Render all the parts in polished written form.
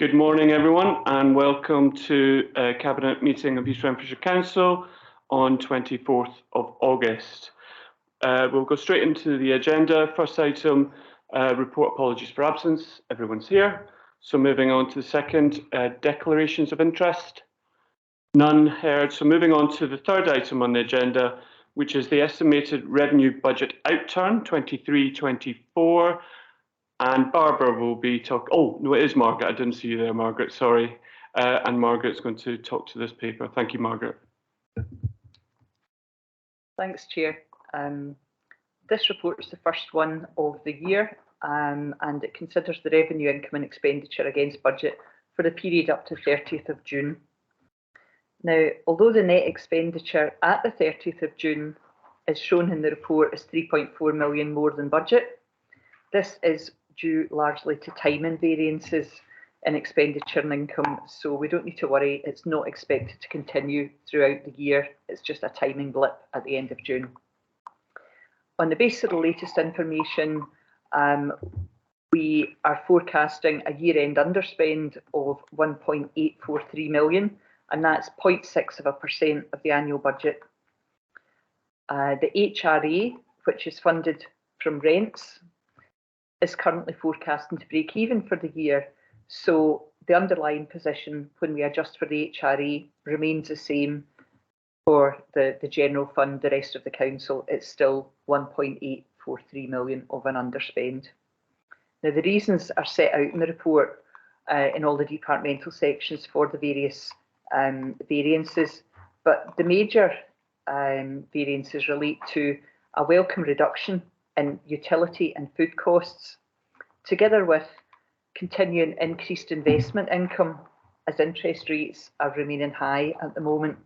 Good morning, everyone, and welcome to a Cabinet meeting of East Renfrewshire Council on 24th of August. We'll go straight into the agenda. First item, report apologies for absence. Everyone's here. So moving on to the second, declarations of interest. None heard. So moving on to the third item on the agenda, which is the estimated revenue budget outturn 23-24. And Barbara will be talking. Oh, no, it is Margaret. I didn't see you there, Margaret. Sorry. And Margaret's going to talk to this paper. Thank you, Margaret. Thanks, Chair. This report is the first one of the year, and it considers the revenue, income and expenditure against budget for the period up to 30th of June. Now, although the net expenditure at the 30th of June is shown in the report as 3.4 million more than budget, this is due largely to timing variances in expenditure and income, so we don't need to worry. It's not expected to continue throughout the year. It's just a timing blip at the end of June. On the basis of the latest information, we are forecasting a year-end underspend of 1.843 million, and that's 0.6% of the annual budget. The HRA, which is funded from rents, is currently forecasting to break even for the year. So the underlying position when we adjust for the HRA remains the same for the general fund, the rest of the council. It's still 1.843 million of an underspend. Now the reasons are set out in the report in all the departmental sections for the various variances, but the major variances relate to a welcome reduction in utility and food costs, together with continuing increased investment income as interest rates are remaining high at the moment.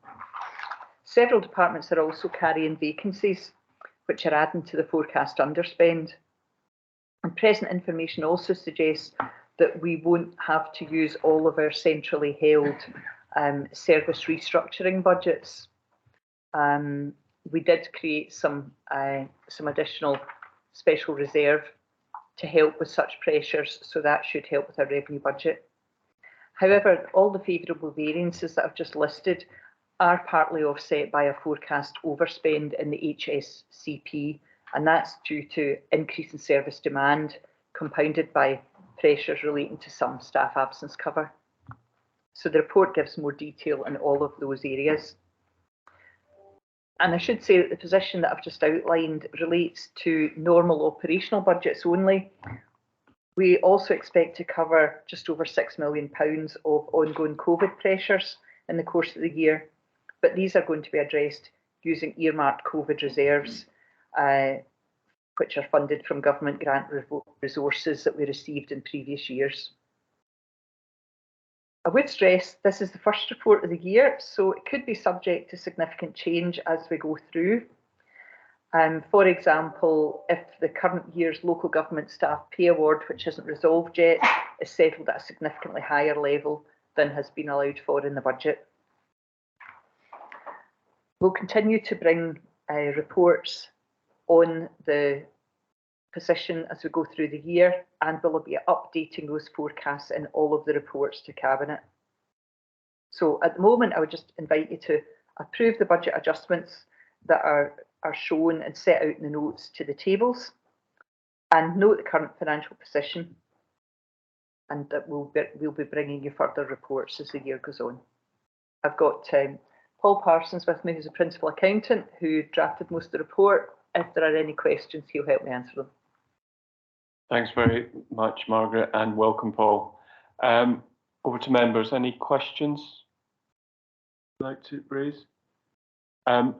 Several departments are also carrying vacancies, which are adding to the forecast underspend. And present information also suggests that we won't have to use all of our centrally held service restructuring budgets. We did create some additional special reserve to help with such pressures, so that should help with our revenue budget. However, all the favourable variances that I've just listed are partly offset by a forecast overspend in the HSCP, and that's due to increase in service demand compounded by pressures relating to some staff absence cover. So the report gives more detail in all of those areas. And I should say that the position that I've just outlined relates to normal operational budgets only. We also expect to cover just over £6 million of ongoing COVID pressures in the course of the year, but these are going to be addressed using earmarked COVID reserves, which are funded from government grant resources that we received in previous years. I would stress this is the first report of the year, so it could be subject to significant change as we go through. For example, if the current year's local government staff pay award, which isn't resolved yet, is settled at a significantly higher level than has been allowed for in the budget. We'll continue to bring reports on the position as we go through the year, and we'll be updating those forecasts in all of the reports to Cabinet. So at the moment, I would just invite you to approve the budget adjustments that are shown and set out in the notes to the tables, and note the current financial position, and that we'll be bringing you further reports as the year goes on. I've got Paul Parsons with me, who's a principal accountant who drafted most of the report. If there are any questions, he'll help me answer them. Thanks very much, Margaret, and welcome, Paul. Over to members. Any questions you'd like to raise? A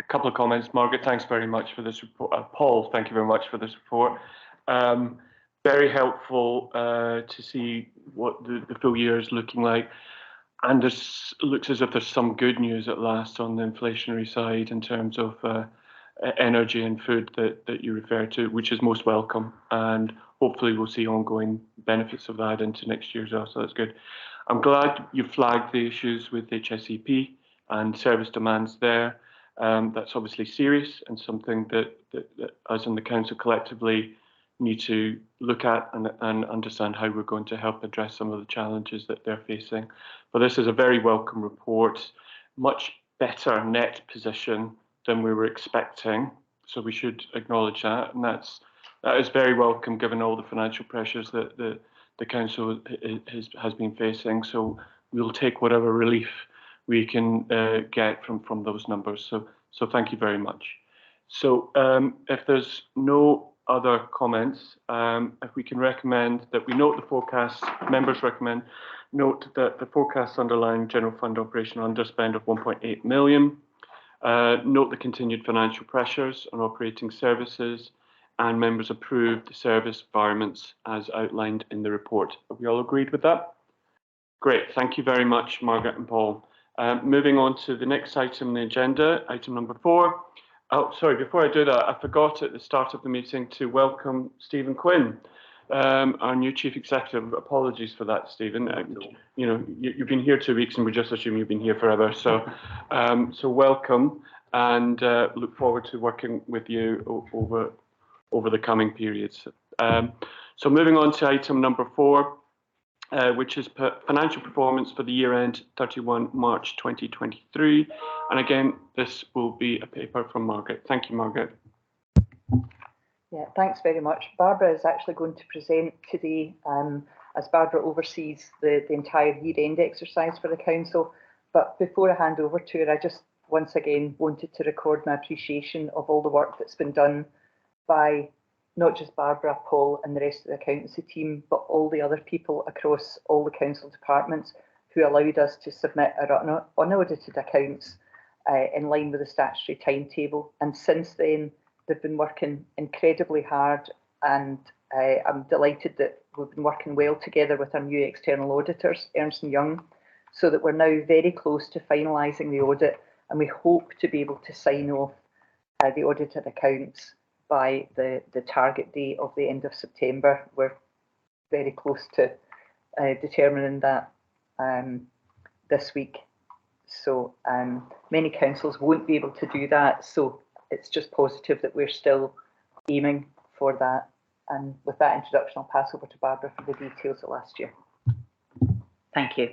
couple of comments. Margaret, thanks very much for this report. Paul, thank you very much for this report. Very helpful to see what the full year is looking like. And it looks as if there's some good news at last on the inflationary side in terms of energy and food that you refer to, which is most welcome, and hopefully we'll see ongoing benefits of that into next year as well, so that's good. I'm glad you flagged the issues with HSCP and service demands there. That's obviously serious and something that us in the council collectively need to look at and understand how we're going to help address some of the challenges that they're facing. But this is a very welcome report, much better net position than we were expecting. So we should acknowledge that, and that is very welcome given all the financial pressures that the council has been facing. So we'll take whatever relief we can get from those numbers. So thank you very much. So if there's no other comments, if we can recommend that we note the forecast, members recommend note that the forecast underlying general fund operational underspend of 1.8 million, note the continued financial pressures on operating services, and members approve the service environments as outlined in the report. Have we all agreed with that? Great, thank you very much, Margaret and Paul. Moving on to the next item on the agenda, item number 4. Oh, sorry, before I do that, I forgot at the start of the meeting to welcome Stephen Quinn, our new Chief Executive. Apologies for that, Stephen. You know, you've been here 2 weeks and we just assume you've been here forever. So, so welcome, and look forward to working with you over the coming periods. So moving on to item number 4, which is financial performance for the year end 31 March 2023. And again, this will be a paper from Margaret. Thank you, Margaret. Yeah, thanks very much. Barbara is actually going to present today, as Barbara oversees the entire year end exercise for the council. But before I hand over to her, I just once again wanted to record my appreciation of all the work that's been done by not just Barbara, Paul and the rest of the accountancy team, but all the other people across all the council departments who allowed us to submit our unaudited accounts in line with the statutory timetable. And since then, they've been working incredibly hard, and I'm delighted that we've been working well together with our new external auditors, Ernst & Young, so that we're now very close to finalising the audit, and we hope to be able to sign off the audited accounts by the target date of the end of September. We're very close to determining that this week. So many councils won't be able to do that. So it's just positive that we're still aiming for that. And with that introduction, I'll pass over to Barbara for the details of last year. Thank you.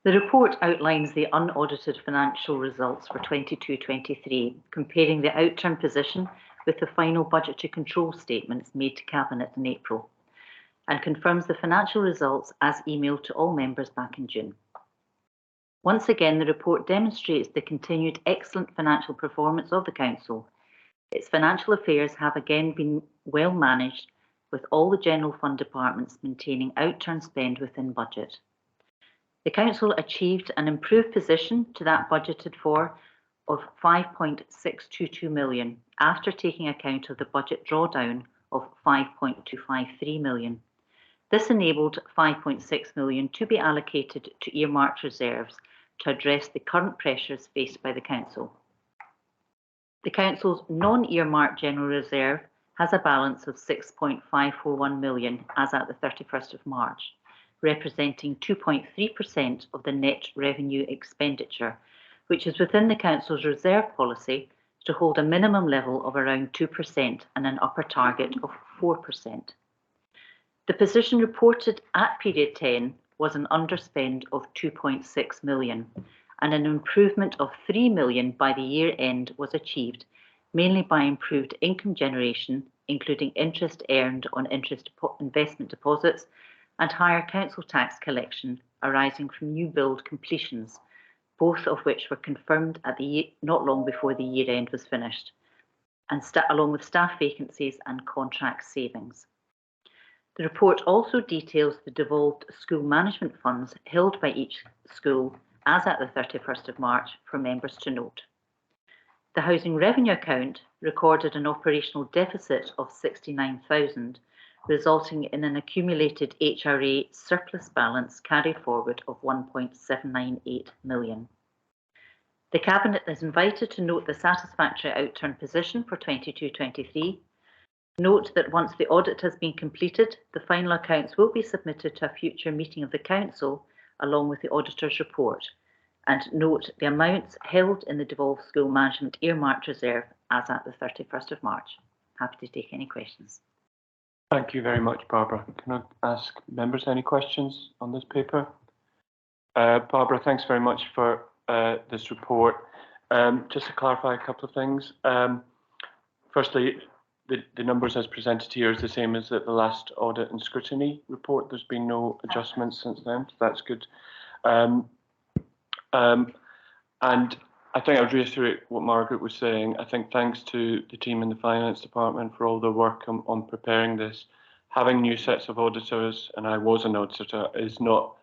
The report outlines the unaudited financial results for 22-23, comparing the outturn position with the final budgetary control statements made to Cabinet in April, and confirms the financial results as emailed to all members back in June. Once again, the report demonstrates the continued excellent financial performance of the Council. Its financial affairs have again been well managed, with all the general fund departments maintaining outturn spend within budget. The Council achieved an improved position to that budgeted for of 5.622 million after taking account of the budget drawdown of 5.253 million. This enabled 5.6 million to be allocated to earmarked reserves to address the current pressures faced by the Council. The Council's non-earmarked general reserve has a balance of 6.541 million as at the 31st of March, representing 2.3% of the net revenue expenditure, which is within the Council's reserve policy to hold a minimum level of around 2% and an upper target of 4%. The position reported at period 10 was an underspend of 2.6 million, and an improvement of 3 million by the year end was achieved, mainly by improved income generation, including interest earned on investment deposits and higher council tax collection arising from new build completions, both of which were confirmed at not long before the year end was finished, and along with staff vacancies and contract savings. The report also details the devolved school management funds held by each school as at the 31st of March for members to note. The housing revenue account recorded an operational deficit of 69,000, resulting in an accumulated HRA surplus balance carried forward of 1.798 million. The Cabinet is invited to note the satisfactory outturn position for 22-23. Note that once the audit has been completed, the final accounts will be submitted to a future meeting of the Council along with the Auditor's report, and note the amounts held in the devolved school management earmarked reserve as at the 31st of March. Happy to take any questions. Thank you very much, Barbara. Can I ask members any questions on this paper? Barbara, thanks very much for this report. Just to clarify a couple of things. Firstly, the numbers as presented here is the same as at the last audit and scrutiny report. There's been no adjustments since then, so that's good. And I think I'd reiterate what Margaret was saying. I think thanks to the team in the finance department for all their work on preparing this. Having new sets of auditors, and I was an auditor, is not,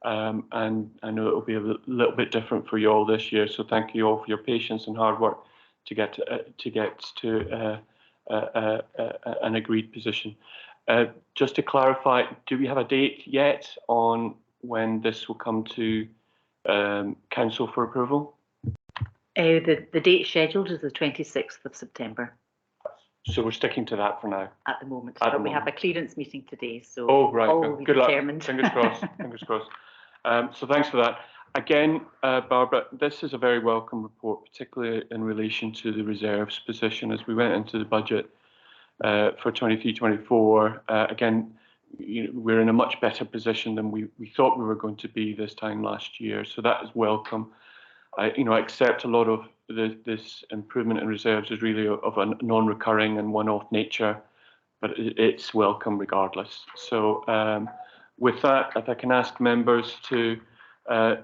and I know it will be a little bit different for you all this year. So thank you all for your patience and hard work to get to an agreed position. Just to clarify, do we have a date yet on when this will come to Council for approval? The date scheduled is the 26th of September. So we're sticking to that for now. At the moment, At the but we have moment. a clearance meeting today, so Oh, right. all will be Good luck. determined. Fingers crossed. Fingers crossed. So thanks for that. Again, Barbara, this is a very welcome report, particularly in relation to the reserves position as we went into the budget for 23-24. Again, we're in a much better position than we thought we were going to be this time last year. So that is welcome. I accept a lot of this improvement in reserves is really of a non-recurring and one-off nature, but it's welcome regardless. So with that, if I can ask members to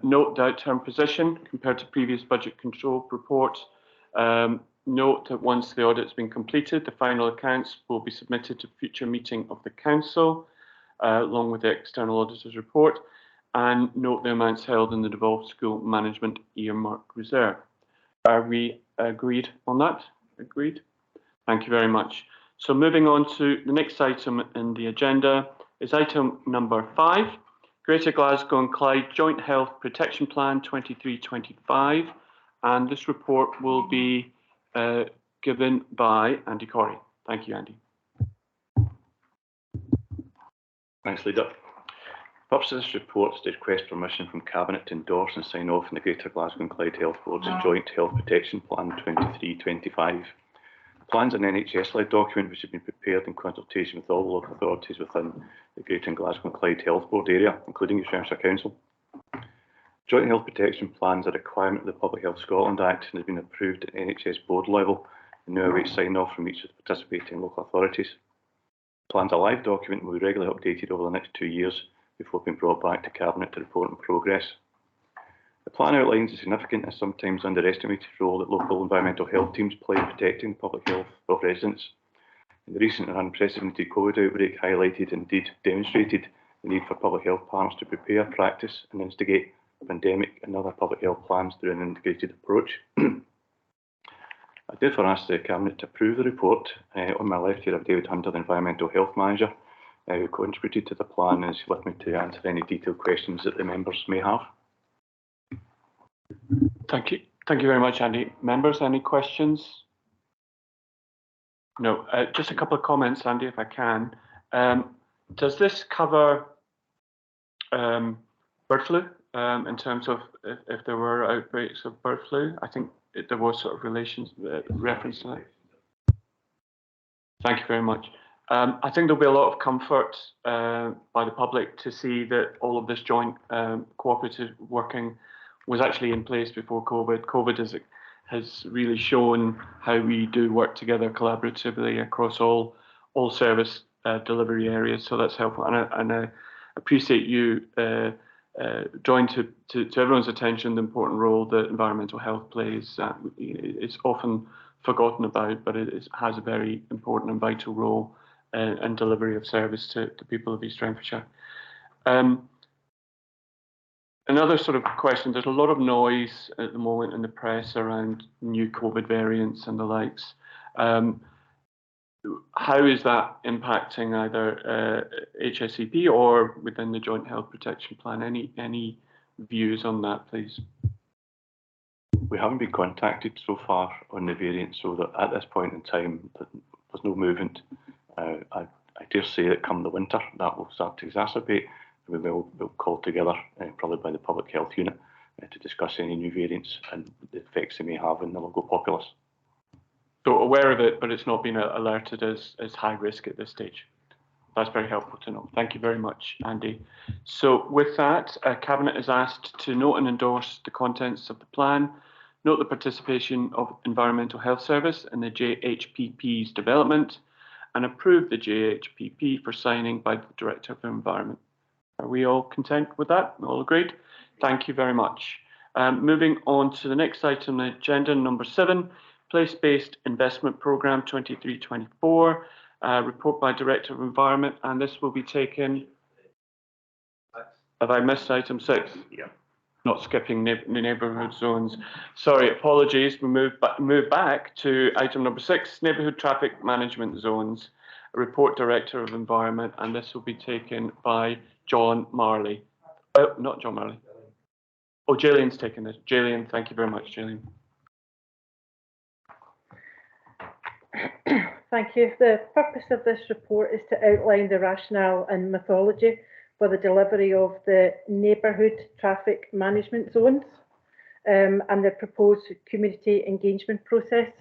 note the outturn position compared to previous budget control report. Note that once the audit's been completed, the final accounts will be submitted to future meeting of the council, along with the external auditor's report, and note the amounts held in the devolved school management earmark reserve. Are we agreed on that? Agreed? Thank you very much. So moving on to the next item in the agenda is item number 5, Greater Glasgow and Clyde Joint Health Protection Plan 23-25, and this report will be given by Andy Corrie. Thank you, Andy. Thanks, Leader. The purpose of this report is to request permission from Cabinet to endorse and sign off on the Greater Glasgow and Clyde Health Board's Joint Health Protection Plan 23-25. The plan is an NHS-led document which has been prepared in consultation with all the local authorities within the Greater Glasgow and Clyde Health Board area, including East Yorkshire Council. Joint Health Protection Plan is a requirement of the Public Health Scotland Act and has been approved at NHS board level and now awaits sign-off from each of the participating local authorities. The plan is a live document and will be regularly updated over the next 2 years before being brought back to Cabinet to report on progress. The plan outlines the significant and sometimes underestimated role that local environmental health teams play in protecting public health of residents. And the recent and unprecedented COVID outbreak highlighted and indeed demonstrated the need for public health partners to prepare, practice and instigate pandemic and other public health plans through an integrated approach. I therefore ask the Cabinet to approve the report. On my left here I have David Hunter, the Environmental Health Manager, who contributed to the plan and is with me to answer any detailed questions that the members may have. Thank you. Thank you very much, Andy. Members, any questions? No, just a couple of comments, Andy, if I can. Does this cover bird flu in terms of if there were outbreaks of bird flu? I think there was sort of reference to that. Thank you very much. I think there'll be a lot of comfort by the public to see that all of this joint cooperative working was actually in place before COVID. COVID has really shown how we do work together collaboratively across all service delivery areas. So that's helpful, and I appreciate you drawing to everyone's attention the important role that environmental health plays. It's often forgotten about, but it has a very important and vital role in delivery of service to the people of East Renfrewshire. Another sort of question, there's a lot of noise at the moment in the press around new COVID variants and the likes. How is that impacting either HSEP or within the Joint Health Protection Plan? Any views on that, please? We haven't been contacted so far on the variant, so that at this point in time, there's no movement. I dare say that come the winter, that will start to exacerbate. We'll call together, probably by the Public Health Unit, to discuss any new variants and the effects they may have in the local populace. So aware of it, but it's not been alerted as high risk at this stage. That's very helpful to know. Thank you very much, Andy. So with that, Cabinet is asked to note and endorse the contents of the plan, note the participation of Environmental Health Service in the JHPP's development, and approve the JHPP for signing by the Director of the Environment. Are we all content with that? All agreed? Thank you very much. Moving on to the next item on the agenda, number 7, Place-Based Investment Programme 23-24, report by Director of Environment, and this will be taken. Have I missed item 6? Yeah. Not skipping neighbourhood zones. Sorry, apologies. We move back to item number 6, Neighbourhood Traffic Management Zones, report Director of Environment, and this will be taken by John Marley. Oh, not John Marley. Oh, Gillian's taking this. Gillian, thank you very much, Gillian. Thank you. The purpose of this report is to outline the rationale and methodology for the delivery of the neighbourhood traffic management zones and the proposed community engagement process.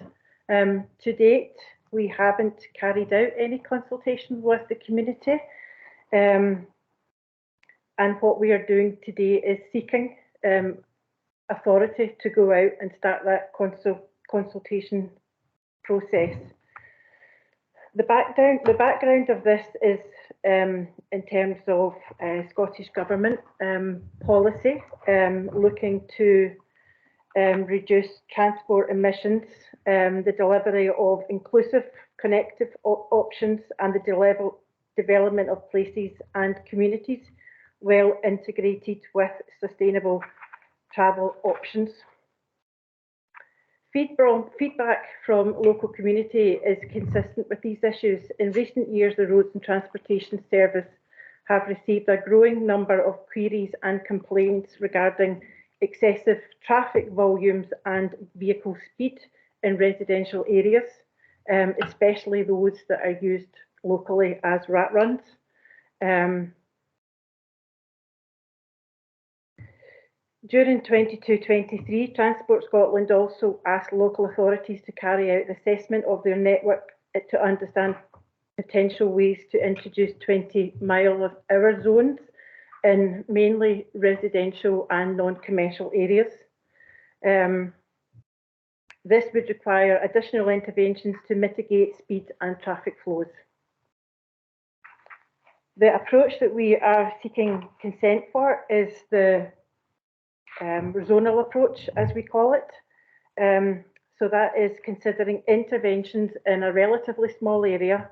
To date, we haven't carried out any consultation with the community, and what we are doing today is seeking authority to go out and start that consultation process. The background of this is in terms of Scottish Government policy looking to reduce transport emissions, the delivery of inclusive connective options, and the development of places and communities well integrated with sustainable travel options. Feedback from local community is consistent with these issues. In recent years, the Roads and Transportation Service have received a growing number of queries and complaints regarding excessive traffic volumes and vehicle speed in residential areas, especially those that are used locally as rat runs. During 22-23, Transport Scotland also asked local authorities to carry out the assessment of their network to understand potential ways to introduce 20-mile-an-hour zones in mainly residential and non-commercial areas. This would require additional interventions to mitigate speed and traffic flows. The approach that we are seeking consent for is the zonal approach, as we call it. So that is considering interventions in a relatively small area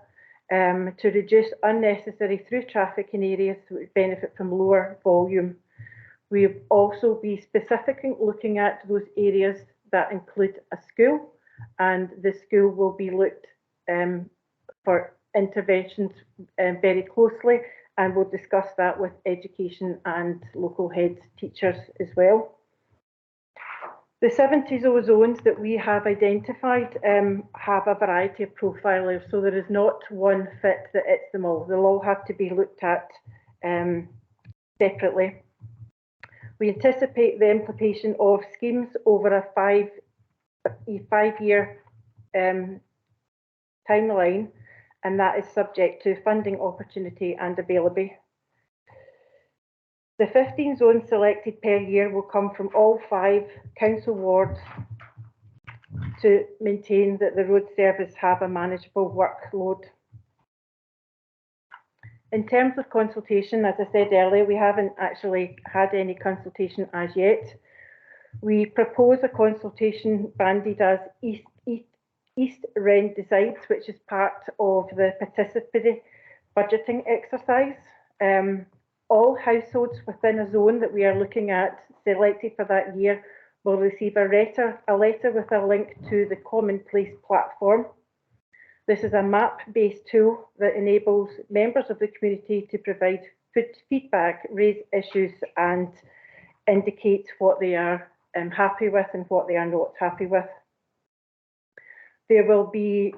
to reduce unnecessary through traffic in areas that would benefit from lower volume. We'll also be specifically looking at those areas that include a school, and the school will be looked for interventions very closely, and we'll discuss that with education and local head teachers as well. The 70 zones that we have identified have a variety of profiles, so there is not one fit that fits them all. They'll all have to be looked at separately. We anticipate the implementation of schemes over a five-year timeline, and that is subject to funding opportunity and availability. The 15 zones selected per year will come from all 5 council wards to maintain that the road service have a manageable workload. In terms of consultation, as I said earlier, we haven't actually had any consultation as yet. We propose a consultation branded as East Rend Decides, which is part of the participatory budgeting exercise. All households within a zone that we are looking at selected for that year will receive a letter with a link to the Commonplace platform. This is a map-based tool that enables members of the community to provide feedback, raise issues, and indicate what they are happy with and what they are not happy with. There will be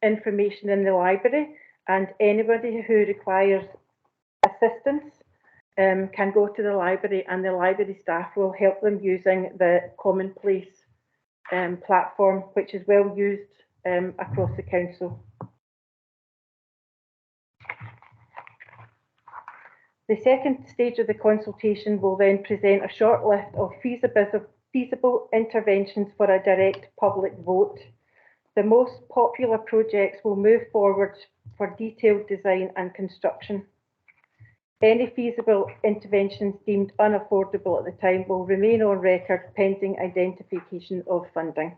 information in the library, and anybody who requires assistance can go to the library, and the library staff will help them using the Commonplace platform, which is well used across the council. The second stage of the consultation will then present a short list of feasible interventions for a direct public vote. The most popular projects will move forward for detailed design and construction. Any feasible interventions deemed unaffordable at the time will remain on record pending identification of funding.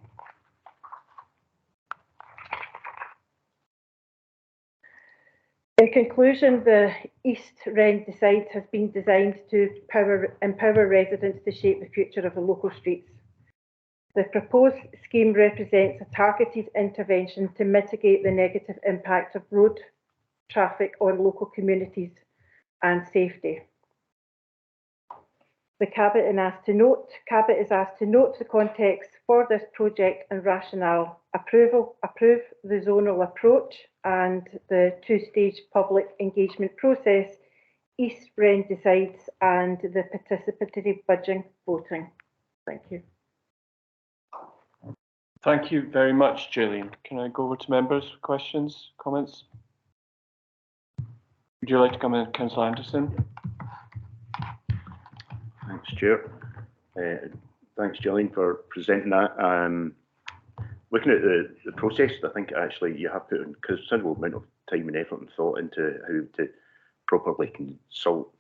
In conclusion, the East Rend Decides has been designed to empower residents to shape the future of the local streets. The proposed scheme represents a targeted intervention to mitigate the negative impact of road traffic on local communities and safety. The Cabinet is asked to note the context for this project and rationale, approve the zonal approach and the two-stage public engagement process, East Rend Decides and the participatory budget voting. Thank you. Thank you very much, Gillian. Can I go over to members for questions, comments? Would you like to come in, Councillor Anderson? Thanks, Chair. Thanks, Gillian, for presenting that. Looking at the process, I think actually you have put in a considerable amount of time and effort and thought into how to properly consult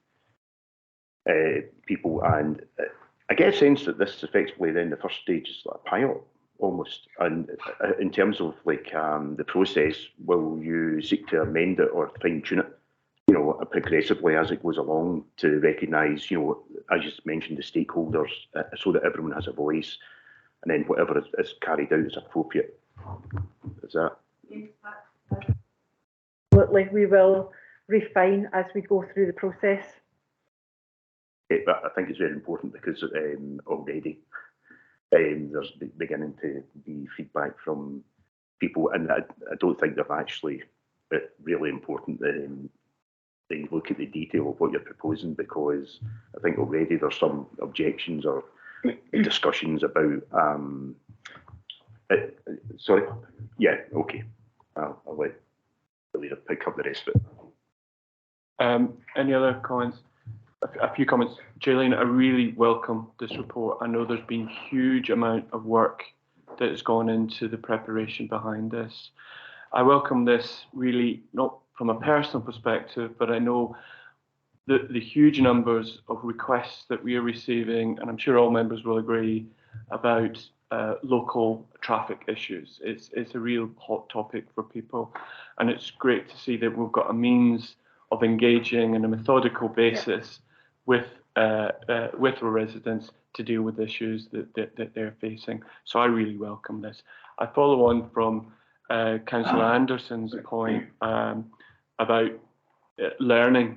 people, and I get a sense that this is effectively then the first stage is like a pilot almost. And in terms of like the process, will you seek to amend it or fine tune it, you know, progressively as it goes along to recognise, you know, as you mentioned, the stakeholders, so that everyone has a voice, and then whatever is carried out is appropriate. Is that? Absolutely, we will refine as we go through the process. But I think it's very important because already there's beginning to be feedback from people, and I don't think they've actually, really important that you look at the detail of what you're proposing, because I think already there's some objections or discussions about, sorry, yeah, okay, I'll let the leader pick up the rest of it. Any other comments? A few comments. Gillian, I really welcome this report. I know there's been huge amount of work that has gone into the preparation behind this. I welcome this really, not from a personal perspective, but I know the huge numbers of requests that we are receiving, and I'm sure all members will agree, about local traffic issues. It's a real hot topic for people, and it's great to see that we've got a means of engaging on a methodical basis with our residents to deal with issues that they're facing. So I really welcome this. I follow on from Councillor Anderson's point about learning.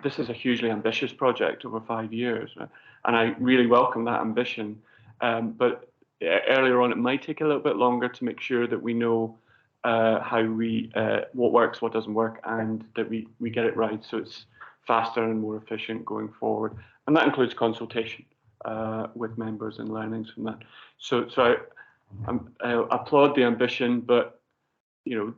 This is a hugely ambitious project over 5 years, right? And I really welcome that ambition. But earlier on, it might take a little bit longer to make sure that we know how what works, what doesn't work, and that we get it right, so it's faster and more efficient going forward. And that includes consultation with members and learnings from that. So I applaud the ambition, but you know,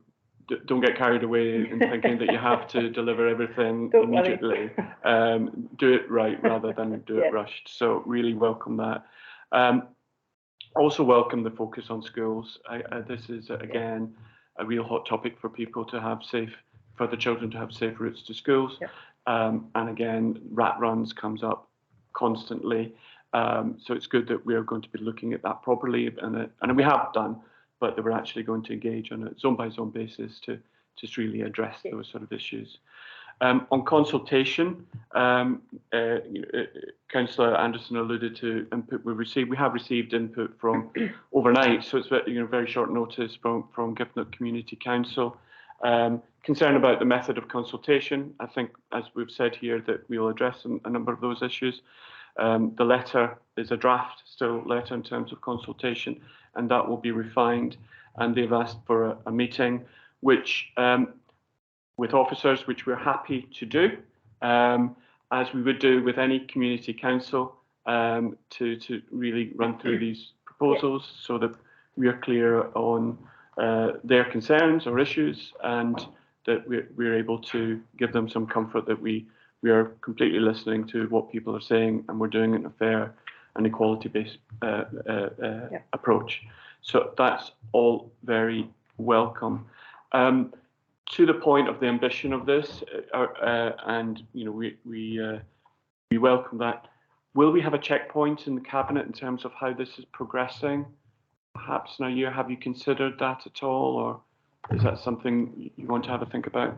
don't get carried away in thinking that you have to deliver everything immediately. Do it right rather than do it rushed. So really welcome that. Also welcome the focus on schools. This is again a real hot topic for people to have for the children to have safe routes to schools. Yep. And again, rat runs comes up constantly. So it's good that we are going to be looking at that properly, and we have done, but that we're actually going to engage on a zone by zone basis to just really address those sort of issues. On consultation, Councillor Anderson alluded to input we received. We have received input from overnight, so it's very short notice from Giffnock Community Council. Concern about the method of consultation. I think, as we've said here, that we'll address a number of those issues. The letter is a draft still letter in terms of consultation, and that will be refined. And they've asked for a meeting, which with officers, which we're happy to do, as we would do with any community council, to really run through these proposals so that we are clear on their concerns or issues, and that we're able to give them some comfort that we are completely listening to what people are saying, and we're doing it in a fair and equality-based approach. So that's all very welcome. To the point of the ambition of this, and we welcome that. Will we have a checkpoint in the cabinet in terms of how this is progressing? Perhaps in a year, have you considered that at all, or is that something you want to have a think about?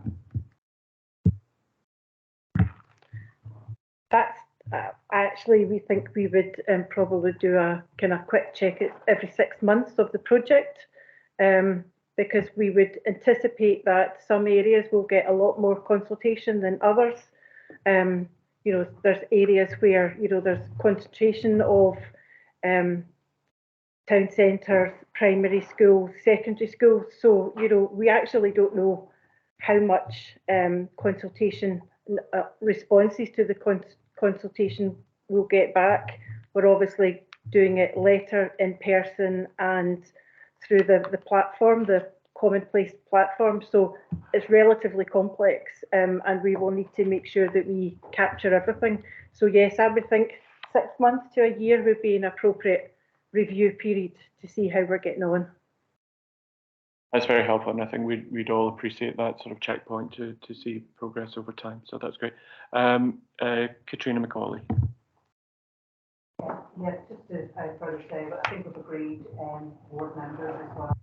That's actually, we think we would probably do a kind of quick check every 6 months of the project, because we would anticipate that some areas will get a lot more consultation than others. There's areas where there's concentration of town centres, primary schools, secondary schools. So we actually don't know how much consultation responses to the consultation we'll get back. We're obviously doing it later in person and through the platform, the Commonplace platform. So it's relatively complex, and we will need to make sure that we capture everything. So yes, I would think 6 months to a year would be an appropriate review period to see how we're getting on. That's very helpful, and I think we'd all appreciate that sort of checkpoint to see progress over time. So that's great. Katrina McCauley. Yeah, just to further say, but I think we've agreed board members as well.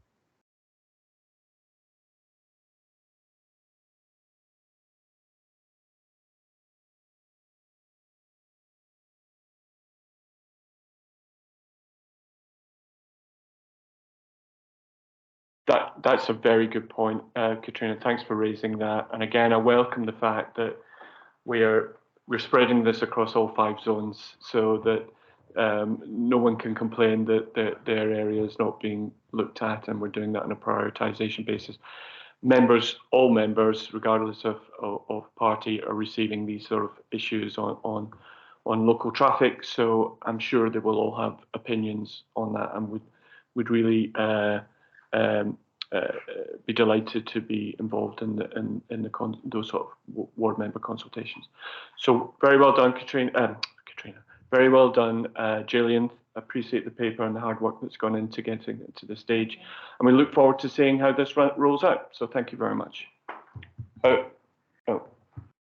That's a very good point, Katrina. Thanks for raising that. And again, I welcome the fact that we're spreading this across all 5 zones, so that no one can complain that their area is not being looked at, and we're doing that on a prioritisation basis. All members, regardless of party, are receiving these sort of issues on local traffic. So I'm sure they will all have opinions on that, and would really be delighted to be involved in those sort of ward member consultations. So very well done, Katrina. Very well done, Gillian. Appreciate the paper and the hard work that's gone into getting it to this stage, and we look forward to seeing how this rolls out. So thank you very much.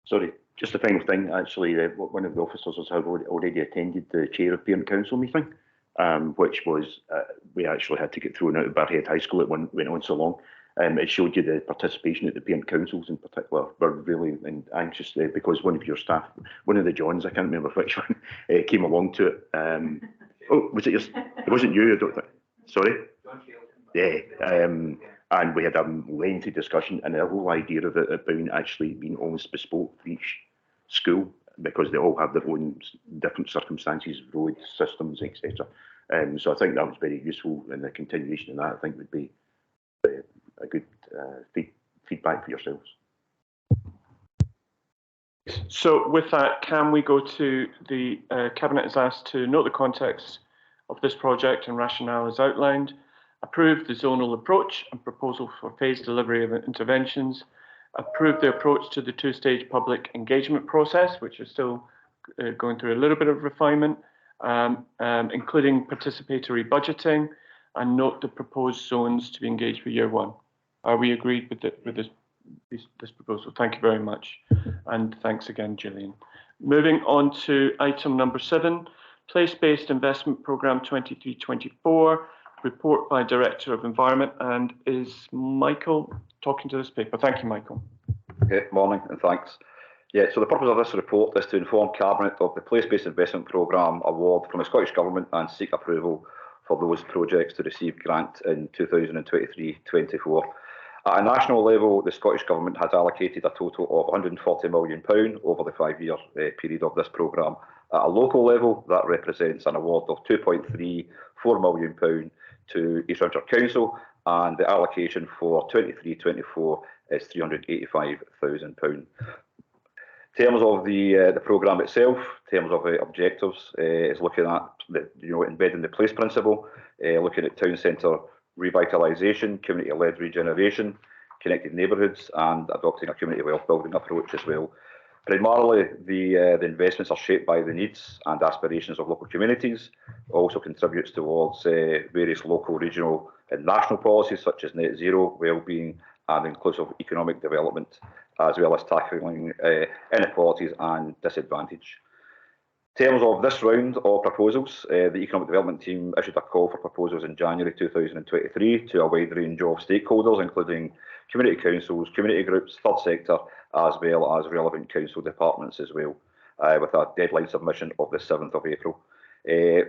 Sorry, just the final thing. Actually, one of the officers has already attended the Chair of Parent Council meeting, which was, we actually had to get thrown out of Barrhead High School. It went on so long. It showed you the participation at the parent councils in particular were really anxious, because one of your staff, one of the Johns, I can't remember which one, came along to it. Oh, was it yours? It wasn't you, I don't think. Sorry? Yeah. And we had a lengthy discussion, and the whole idea of it being actually being almost bespoke for each school, because they all have their own different circumstances, roads, systems, etc. So I think that was very useful, and the continuation of that, I think, would be a good feedback for yourselves. So with that, can we go to the Cabinet is asked to note the context of this project and rationale as outlined, approve the zonal approach and proposal for phased delivery of interventions, approve the approach to the 2-stage public engagement process, which is still going through a little bit of refinement, including participatory budgeting, and note the proposed zones to be engaged for year 1. Are we agreed with this proposal? Thank you very much, and thanks again, Gillian. Moving on to item number 7, Place-Based Investment Programme 23-24, report by Director of Environment, and is Michael talking to this paper? Thank you, Michael. Okay, morning and thanks. Yeah, so the purpose of this report is to inform Cabinet of the Place-Based Investment Programme award from the Scottish Government and seek approval for those projects to receive grant in 2023-24. At a national level, the Scottish Government has allocated a total of £140 million over the 5-year period of this programme. At a local level, that represents an award of £2.34 million to East Runcorn Council, and the allocation for 23-24 is £385,000. In terms of the programme itself, in terms of objectives, it's looking at embedding the place principle, looking at town centre revitalisation, community-led regeneration, connected neighbourhoods, and adopting a community wealth building approach as well. Primarily, the investments are shaped by the needs and aspirations of local communities, also contributes towards various local, regional and national policies such as net zero, wellbeing and inclusive economic development, as well as tackling inequalities and disadvantage. In terms of this round of proposals, the Economic Development Team issued a call for proposals in January 2023 to a wide range of stakeholders, including community councils, community groups, third sector, as well as relevant council departments as well, with a deadline submission of the 7th of April.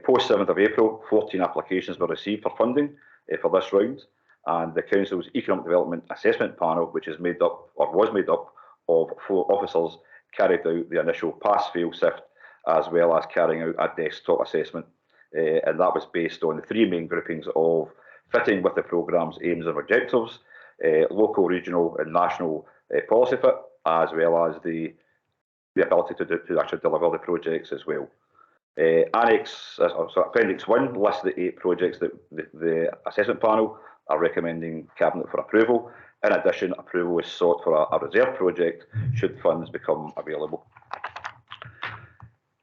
Post 7th of April, 14 applications were received for funding for this round, and the Council's Economic Development Assessment Panel, which is made up, or was made up, of 4 officers, carried out the initial pass-fail sift, as well as carrying out a desktop assessment. And that was based on the 3 main groupings of fitting with the programme's aims and objectives, local, regional and national policy fit, as well as the ability to actually deliver the projects as well. Appendix 1 lists the 8 projects that the assessment panel are recommending Cabinet for approval. In addition, approval is sought for a reserve project should funds become available.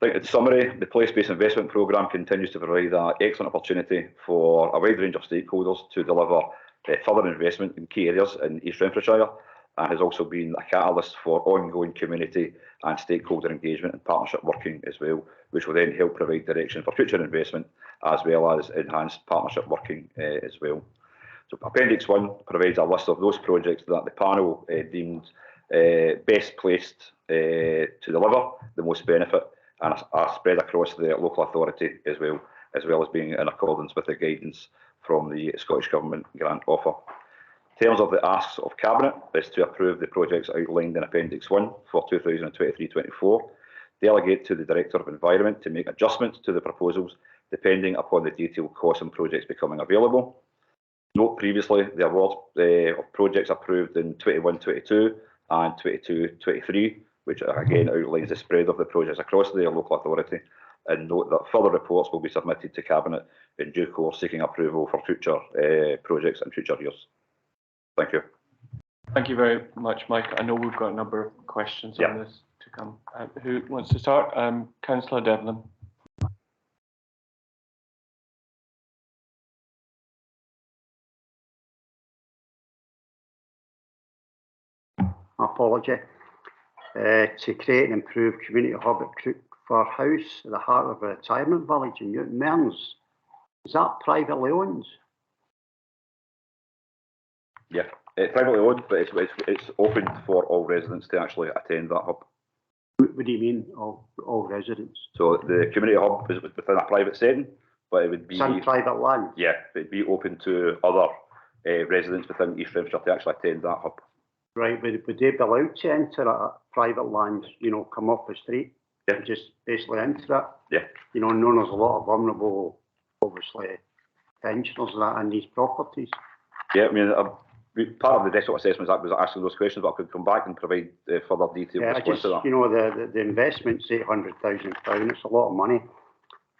In summary, the place-based investment programme continues to provide an excellent opportunity for a wide range of stakeholders to deliver further investment in key areas in East Renfrewshire, and has also been a catalyst for ongoing community and stakeholder engagement and partnership working as well, which will then help provide direction for future investment as well as enhanced partnership working as well. So Appendix 1 provides a list of those projects that the panel deemed best placed to deliver the most benefit, and are spread across the local authority as well as being in accordance with the guidance from the Scottish Government grant offer. In terms of the asks of Cabinet, is to approve the projects outlined in Appendix 1 for 2023-24, delegate to the Director of Environment to make adjustments to the proposals depending upon the detailed costs and projects becoming available. Note previously the award of projects approved in 21-22 and 22-23, which again outlines the spread of the projects across the local authority, and note that further reports will be submitted to Cabinet in due course seeking approval for future projects in future years. Thank you. Thank you very much, Mike. I know we've got a number of questions on this to come. Who wants to start? Councillor Devlin. Apology. To create and improve community hub at Crookford House at the heart of a retirement village in Newton Mearns. Is that privately owned? Yeah, it's privately owned, but it's open for all residents to actually attend that hub. What do you mean, all residents? So the community hub is within a private setting, but it would be some private land. Yeah, it'd be open to other residents within East Renfrewshire to actually attend that hub. Right, would they be allowed to enter a private land, you know, come off the street and just basically enter it? Yeah. You know, known as a lot of vulnerable, obviously, pensioners and that in these properties. Yeah, I mean, part of the Desktop Assessments Act was asking those questions, but I could come back and provide further detail. Yeah, just, to that. You know, the investment's £800,000. It's a lot of money.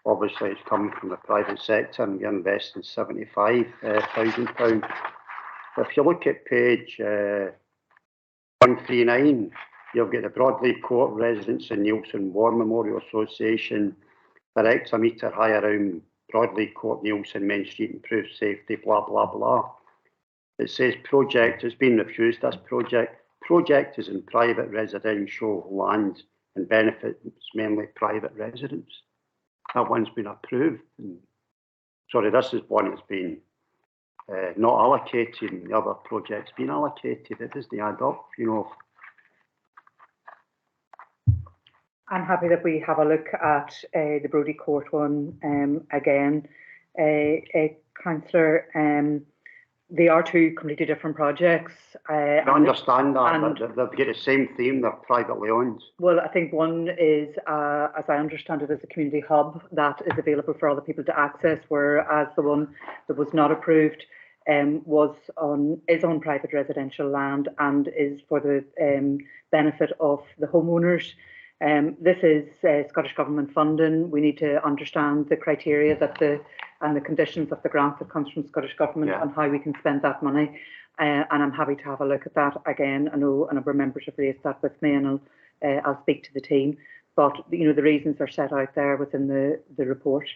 Obviously, it's coming from the private sector, and we're investing £75,000. If you look at page 139, you've got the Broadleaf Court residents in Neilson War Memorial Association, direct a metre high around Broadleaf Court, Neilson, Main Street, improve safety, blah, blah, blah. It says project has been refused. This project is in private residential land and benefits mainly private residents. That one's been approved. Sorry, this is one that's been not allocated, and the other project's been allocated. It doesn't add up, you know. I'm happy that we have a look at the Brodie Court one again. Councillor, they are 2 completely different projects. I understand that, but they've got the same theme, they're privately owned. Well, I think one is, as I understand it, as a community hub that is available for other people to access, whereas the one that was not approved is on private residential land and is for the benefit of the homeowners. This is Scottish Government funding. We need to understand the criteria that the and the conditions of the grant that comes from Scottish Government Yeah. on how we can spend that money. And I'm happy to have a look at that again. I know a number of members have raised that with me, and I'll speak to the team. But the reasons are set out there within the report.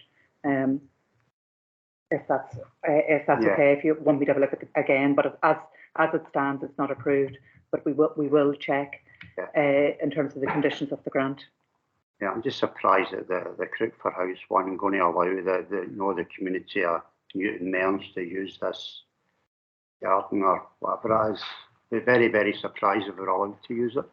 If that's okay, if you want me to have a look at it again, but as it stands, it's not approved. But we will check in terms of the conditions of the grant. Yeah, I'm just surprised that the Crookford House one going to allow the community of Newton Mearns to use this garden or whatever it is. Be very, very surprised if we're allowed to use it.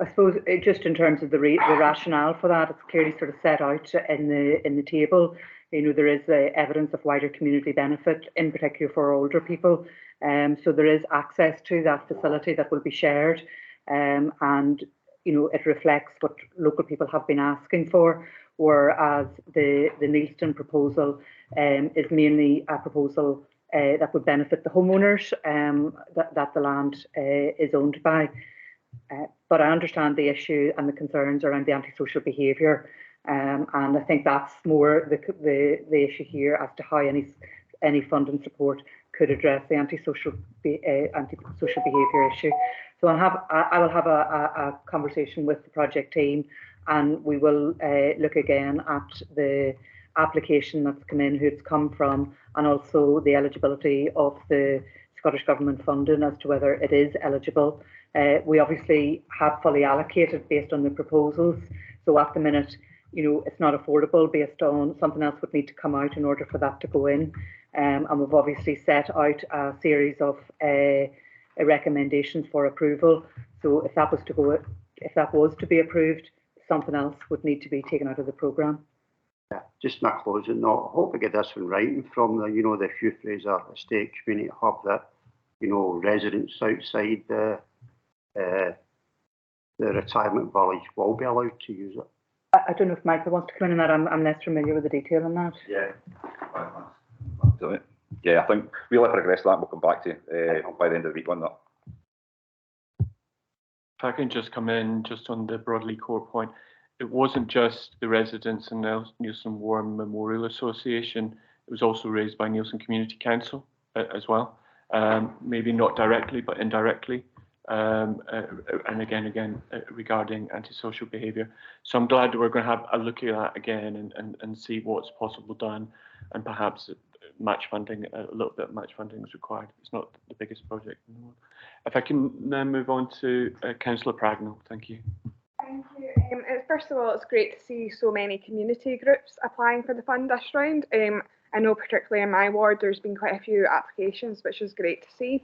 I suppose just in terms of the rationale for that, it's clearly sort of set out in the table. There is evidence of wider community benefit, in particular for older people. So there is access to that facility that will be shared, and it reflects what local people have been asking for. Whereas the Neilston proposal is mainly a proposal that would benefit the homeowners that the land is owned by. But I understand the issue and the concerns around the antisocial behaviour, and I think that's more the issue here as to how any funding support could address the antisocial behaviour issue. So I will have a conversation with the project team, and we will look again at the application that's come in, who it's come from, and also the eligibility of the Scottish Government funding as to whether it is eligible. We obviously have fully allocated based on the proposals. So at the minute, it's not affordable based on something else would need to come out in order for that to go in. And we've obviously set out a series of recommendations for approval. So if that was to be approved, something else would need to be taken out of the programme. Yeah, just in a closing note, I hope we get this in writing from the Hugh Fraser Estate Community Hub that residents outside the retirement village will be allowed to use it. I don't know if Michael wants to come in on that. I'm less familiar with the detail on that. Yeah. Yeah, I think we'll let progress that. We'll come back to you by the end of the week on that. If I can just come in just on the Broadley Core point, it wasn't just the residents in the Neilson Warren Memorial Association. It was also raised by Neilson Community Council as well. Maybe not directly, but indirectly. And again, regarding antisocial behaviour. So I'm glad that we're going to have a look at that again and see what's possible done, and perhaps match funding, a little bit of match funding is required. It's not the biggest project in the world. If I can then move on to Councillor Pragnell, thank you. Thank you. First of all, it's great to see so many community groups applying for the fund this round. I know particularly in my ward there's been quite a few applications, which is great to see.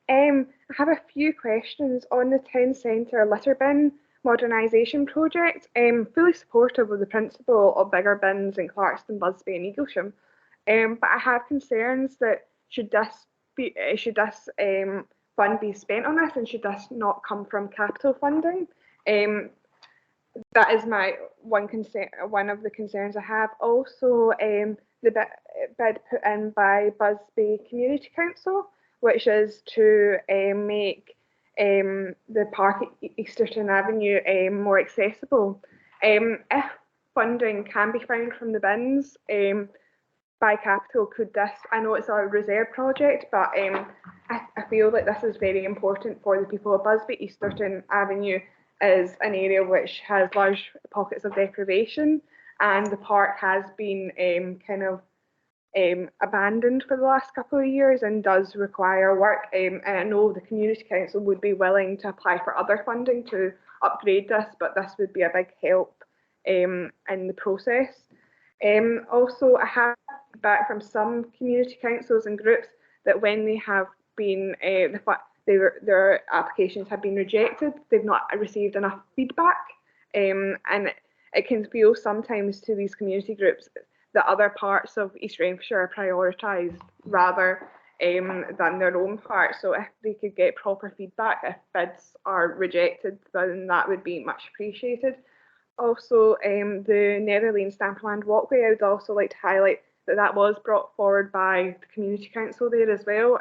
I have a few questions on the town centre litter bin modernisation project. Fully supportive of the principle of bigger bins in Clarkston, Busby and Eaglesham, but I have concerns that should this fund be spent on this, and should this not come from capital funding? That is my one concern. One of the concerns I have. Also, the bid put in by Busby Community Council, which is to make the park at Easterton Avenue more accessible. If funding can be found from the bins by capital, could this, I know it's a reserve project, but I feel like this is very important for the people of Busby. Easterton Avenue is an area which has large pockets of deprivation, and the park has been abandoned for the last couple of years and does require work. And I know the Community Council would be willing to apply for other funding to upgrade this, but this would be a big help in the process. Also, I have feedback from some community councils and groups that when they have been their applications have been rejected, they've not received enough feedback, and it can feel sometimes to these community groups that other parts of East Renfrewshire are prioritised rather than their own part. So if they could get proper feedback if bids are rejected, then that would be much appreciated. Also, the Netherlane Stamperland Walkway, I would also like to highlight that was brought forward by the Community Council there as well.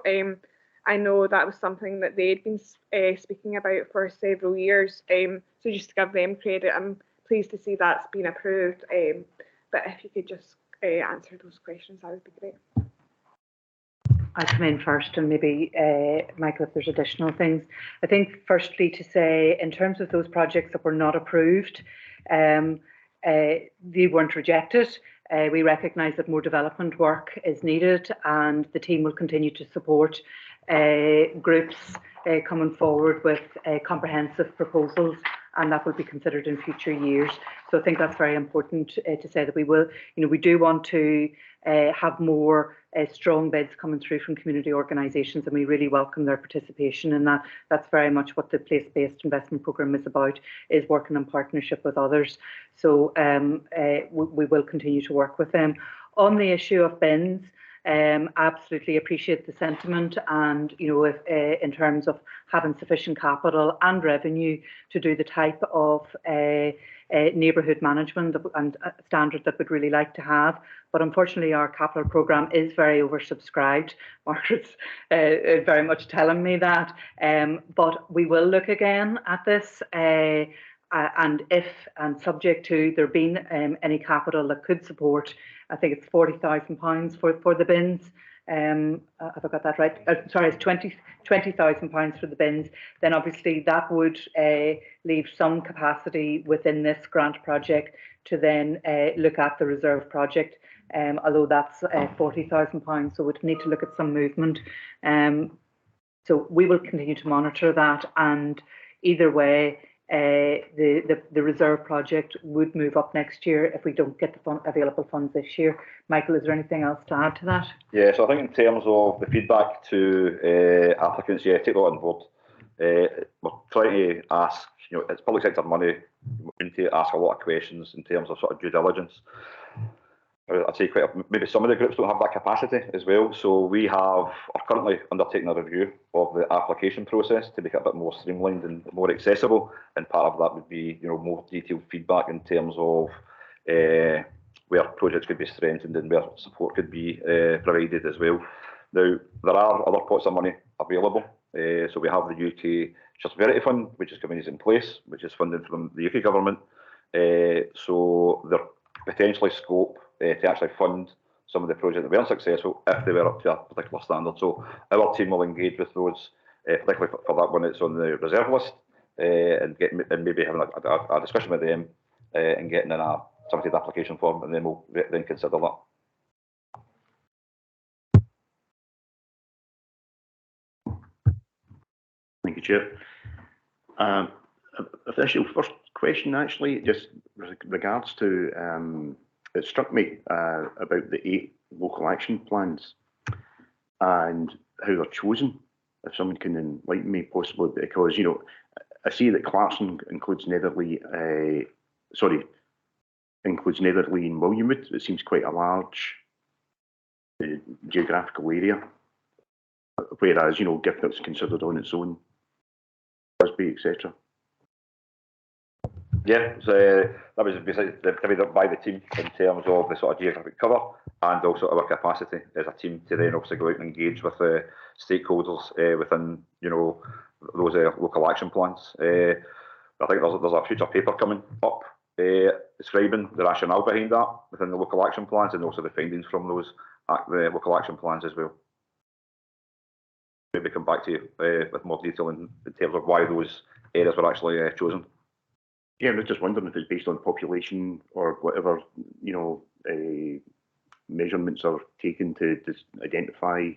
I know that was something that they'd been speaking about for several years. So just to give them credit, I'm pleased to see that's been approved. But if you could just answer those questions, that would be great. I come in first and maybe, Michael, if there's additional things. I think firstly to say, in terms of those projects that were not approved, they weren't rejected. We recognise that more development work is needed, and the team will continue to support groups coming forward with comprehensive proposals, and that will be considered in future years. So I think that's very important to say that we will, we do want to have more strong bids coming through from community organisations, and we really welcome their participation in that. That's very much what the place-based investment programme is about, is working in partnership with others. So we will continue to work with them. On the issue of bins, absolutely appreciate the sentiment, and if, in terms of having sufficient capital and revenue to do the type of neighbourhood management and standard that we'd really like to have. But unfortunately our capital programme is very oversubscribed. Margaret's very much telling me that, but we will look again at this, and if and subject to there being any capital that could support, I think it's £40,000 for the bins. Have I got that right? Sorry, it's £20,000 for the bins. Then obviously that would leave some capacity within this grant project to then look at the reserve project. Although that's £40,000, so we'd need to look at some movement. So we will continue to monitor that, and either way, the reserve project would move up next year if we don't get the available funds this year. Michael, is there anything else to add to that? Yeah, so I think in terms of the feedback to applicants, yeah, take that on board. We're trying to ask, it's public sector money, we need to ask a lot of questions in terms of sort of due diligence. I'd say maybe some of the groups don't have that capacity as well. So we are currently undertaking a review of the application process to make it a bit more streamlined and more accessible. And part of that would be, more detailed feedback in terms of where projects could be strengthened and where support could be provided as well. Now, there are other pots of money available. So we have the UK Trustability Fund, which is coming in place, which is funded from the UK government. So there potentially scope to actually fund some of the projects that were unsuccessful if they were up to a particular standard. So our team will engage with those, particularly for that one that's on the reserve list, and maybe having a discussion with them and getting in a submitted application form, and then we'll then consider that. Thank you, Chair. Official first question, actually, just with regards to, it struck me about the 8 local action plans and how they're chosen. If someone can enlighten me, possibly, because I see that Clarkson includes Netherley, includes Netherley and Williamwood. It seems quite a large geographical area. Whereas, Giffnock's considered on its own, Busby, etc. Yeah, so that was basically divided up by the team in terms of the sort of geographic cover and also our capacity as a team to then obviously go out and engage with the stakeholders within, those local action plans. I think there's a future paper coming up describing the rationale behind that within the local action plans and also the findings from those the local action plans as well. Maybe come back to you with more detail in terms of why those areas were actually chosen. Yeah, I was just wondering if it's based on population or whatever, measurements are taken to identify,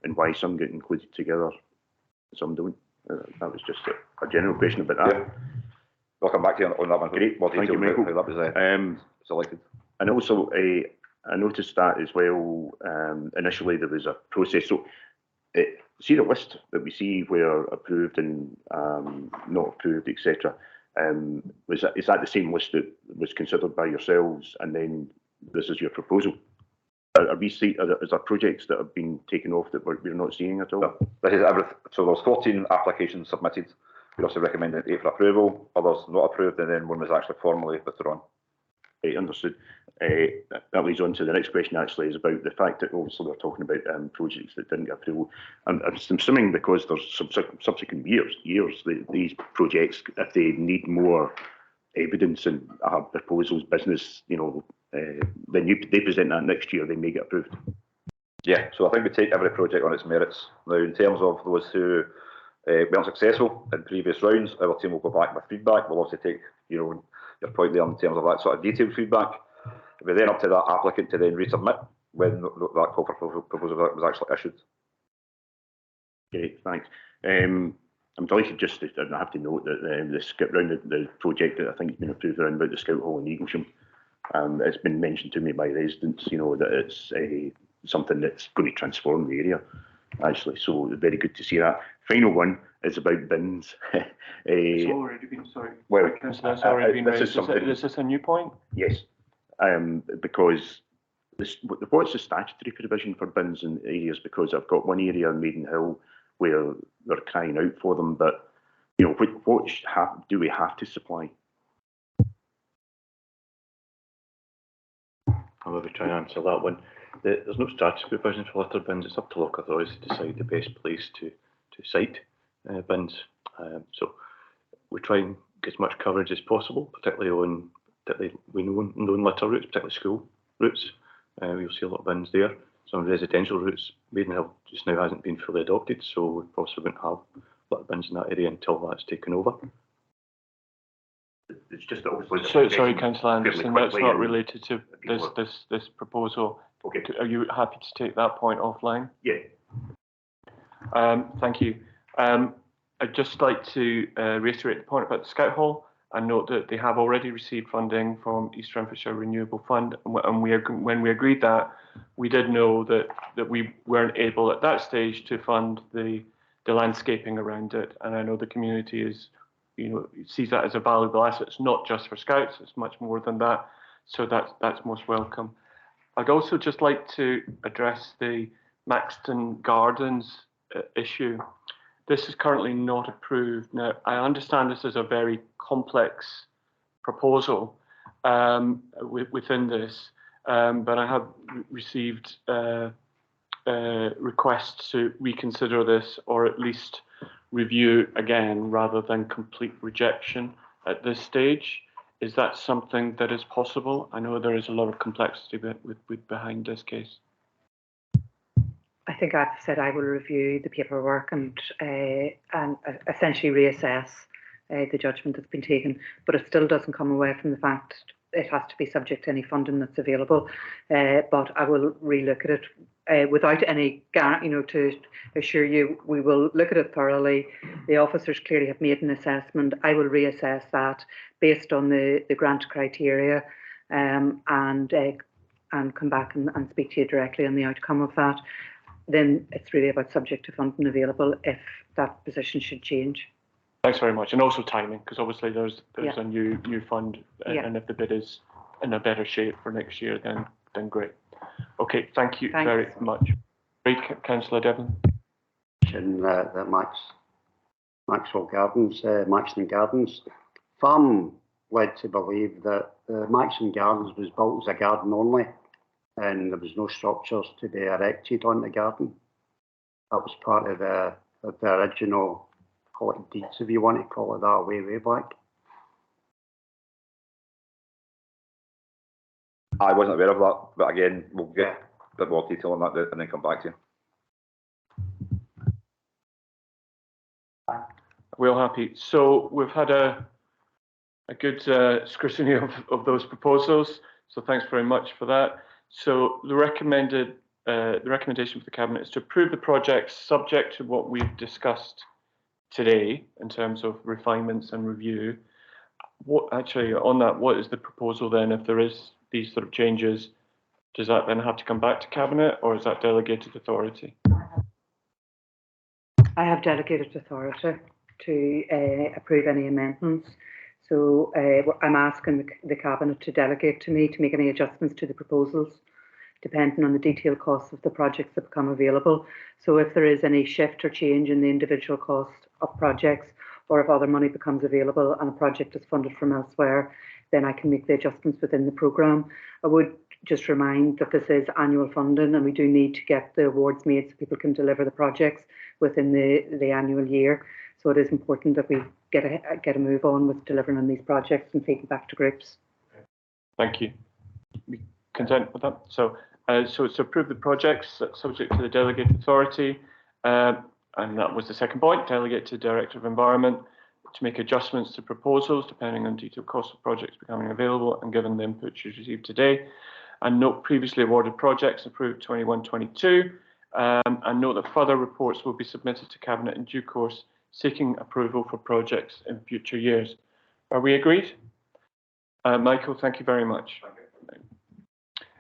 and why some get included together, some don't. That was just a general question about that. Yeah. I'll come back to you on that one. Great, more detail. Thank you, Michael. How that was selected. And also, I noticed that as well. Initially, there was a process. So, see the list that we see where approved and not approved, etc. Is that the same list that was considered by yourselves, and then this is your proposal? Is there projects that have been taken off that we're not seeing at all? No, this is everything. So there's 14 applications submitted. We also recommended 8 for approval, others not approved, and then one was actually formally withdrawn. Right, understood. That leads on to the next question, actually, is about the fact that obviously we're talking about projects that didn't get approval. I'm assuming because there's subsequent years, these projects, if they need more evidence and have proposals, business, then they present that next year, they may get approved. Yeah, so I think we take every project on its merits. Now, in terms of those who weren't successful in previous rounds, our team will go back with feedback. We'll also take, your point there in terms of that sort of detailed feedback. We're then up to that applicant to then resubmit when that call for proposal was actually issued. Great, thanks. I'm delighted just to, I have to note that the skip round the project that I think has been approved around about the Scout Hall in Eaglesham, it's been mentioned to me by residents, that it's something that's going to transform the area, actually. So very good to see that. Final one is about bins. It's already been, sorry. Well, Councillor, that's already been raised. Is this a new point? Yes, because what's the statutory provision for bins in areas? Because I've got one area in Maidenhill where they're crying out for them, but what do we have to supply? I'll maybe try and answer that one. There's no statutory provision for litter bins. It's up to local authorities to decide the best place to site bins. So we try and get as much coverage as possible, particularly on known litter routes, particularly school routes. You'll see a lot of bins there. Some residential routes, Maidenhill just now hasn't been fully adopted, so we possibly won't have litter bins in that area until that's taken over. It's just obviously. Sorry, Councillor Anderson, that's not related to this proposal. Okay. Are you happy to take that point offline? Yeah. Thank you. I'd just like to reiterate the point about the Scout Hall and note that they have already received funding from East Renfrewshire Renewable Fund, and when we agreed that, we did know that we weren't able at that stage to fund the landscaping around it, and I know the community is, sees that as a valuable asset. It's not just for Scouts; it's much more than that. So that's most welcome. I'd also just like to address the Maxton Gardens issue. This is currently not approved. Now, I understand this is a very complex proposal within this, but I have received requests to reconsider this or at least review again rather than complete rejection at this stage. Is that something that is possible? I know there is a lot of complexity behind this case. I think I've said I will review the paperwork and essentially reassess the judgment that's been taken, but it still doesn't come away from the fact it has to be subject to any funding that's available. But I will relook at it without any guarantee, to assure you we will look at it thoroughly. The officers clearly have made an assessment. I will reassess that based on the grant criteria and come back and speak to you directly on the outcome of that. Then it's really about subject to funding available if that position should change. Thanks very much, and also timing, because obviously there's a new fund, and if the bid is in a better shape for next year, then great. Okay, thank you very much. Great, Councillor Devlin. The Maxwell Gardens, Maxton Gardens. Farm led to believe that the Maxton Gardens was built as a garden only, and there was no structures to be erected on the garden. That was part of the original, call it deeds if you want to call it that, way back. I wasn't aware of that, but again, we'll get a bit more detail on that and then come back to you. We're happy. So we've had a good scrutiny of those proposals. So thanks very much for that. So the recommendation for the Cabinet is to approve the projects subject to what we've discussed today in terms of refinements and review. On that, what is the proposal then? If there is these sort of changes, does that then have to come back to Cabinet, or is that delegated authority? I have delegated authority to approve any amendments. So I'm asking the Cabinet to delegate to me to make any adjustments to the proposals, depending on the detailed costs of the projects that become available. So if there is any shift or change in the individual cost of projects, or if other money becomes available and a project is funded from elsewhere, then I can make the adjustments within the programme. I would just remind that this is annual funding, and we do need to get the awards made so people can deliver the projects within the annual year. So it is important that we get a move on with delivering on these projects and feeding back to groups. Thank you. we content with that? So it's to approve the projects subject to the delegated authority, and that was the second point, delegate to Director of Environment to make adjustments to proposals depending on detailed cost of projects becoming available and given the input you received today. And note previously awarded projects approved 21-22, and note that further reports will be submitted to Cabinet in due course seeking approval for projects in future years. Are we agreed? Michael, thank you very much.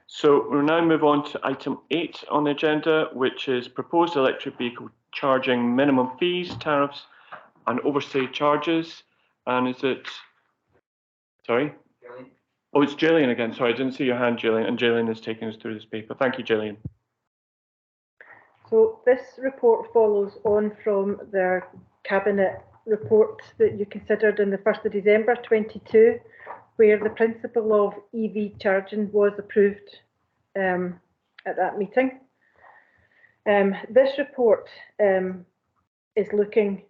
So we'll now move on to item 8 on the agenda, which is proposed electric vehicle charging minimum fees, tariffs and overstay charges. And is it, sorry? Gillian. Oh, it's Gillian again. Sorry, I didn't see your hand, Gillian. And Gillian is taking us through this paper. Thank you, Gillian. So this report follows on from their Cabinet report that you considered on the 1st of December 22, where the principle of EV charging was approved at that meeting. This report is looking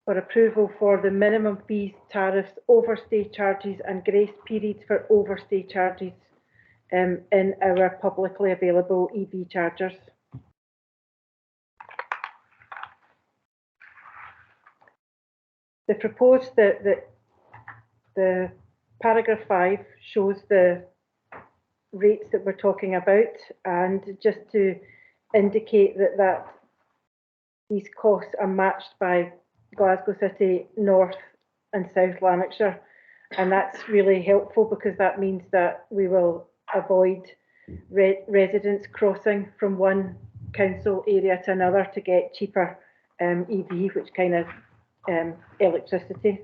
for approval for the minimum fees, tariffs, overstay charges and grace periods for overstay charges in our publicly available EV chargers. The proposed the paragraph 5 shows the rates that we're talking about, and just to indicate that these costs are matched by Glasgow City, North and South Lanarkshire, and that's really helpful because that means that we will avoid residents crossing from one council area to another to get cheaper EV, which kind of electricity.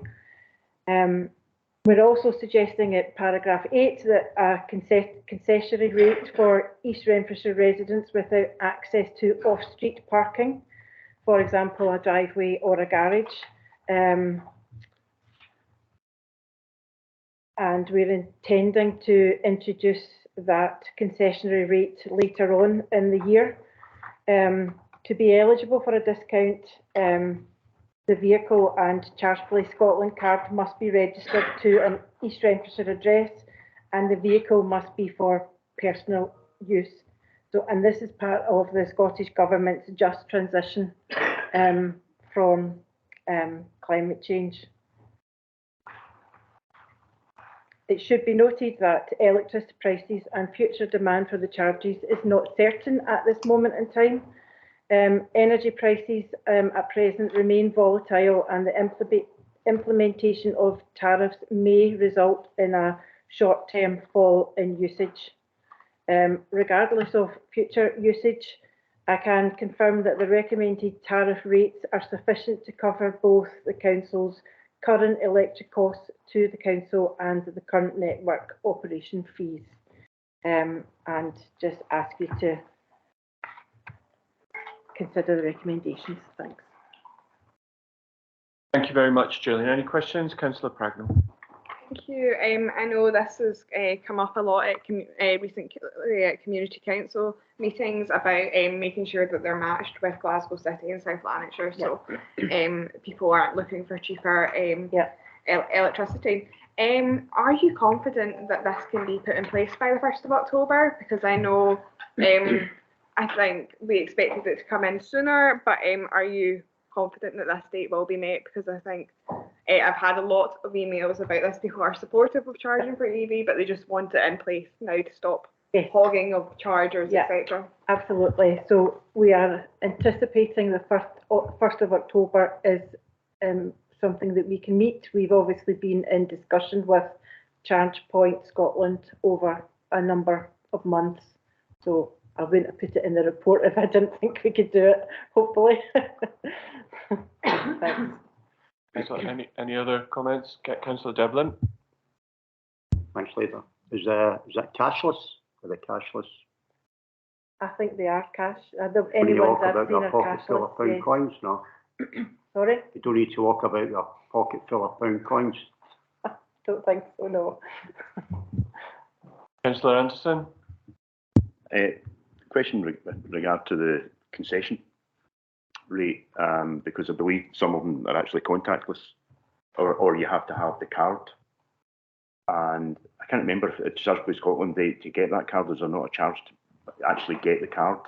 We're also suggesting at paragraph 8 that a concessionary rate for East Renfrewshire residents without access to off-street parking, for example, a driveway or a garage. And we're intending to introduce that concessionary rate later on in the year. To be eligible for a discount, the vehicle and ChargePlay Scotland card must be registered to an East Renfrewshire address, and the vehicle must be for personal use. So, and this is part of the Scottish Government's just transition from climate change. It should be noted that electricity prices and future demand for the charges is not certain at this moment in time. Energy prices at present remain volatile, and the implementation of tariffs may result in a short-term fall in usage. Regardless of future usage, I can confirm that the recommended tariff rates are sufficient to cover both the council's current electric costs to the council and the current network operation fees. And just ask you to consider the recommendations. Thanks. Thank you very much, Gillian. Any questions? Councillor Pragnell. Thank you. I know this has come up a lot at recent community council meetings about making sure that they're matched with Glasgow City and South Lanarkshire, so people aren't looking for cheaper electricity. Are you confident that this can be put in place by the 1st of October? Because I know I think we expected it to come in sooner, but are you confident that this date will be met? Because I think I've had a lot of emails about this. People are supportive of charging for EV, but they just want it in place now to stop hogging of chargers, etc. Absolutely. So we are anticipating the 1st of October is something that we can meet. We've obviously been in discussion with ChargePoint Scotland over a number of months. So I wouldn't have put it in the report if I didn't think we could do it, hopefully. Thanks. Any other comments? Councillor Devlin. Thanks, Leader. Is that cashless? Are they cashless? I think they are cash. When you walk about your pocket full of pound coins, no? Sorry? You don't need to walk about your pocket full of pound coins. I don't think so, no. Councillor Anderson. Question with regard to the concession rate, because I believe some of them are actually contactless, or you have to have the card And I can't remember if it's Disabled Scotland, to get that card, is there not a charge to actually get the card?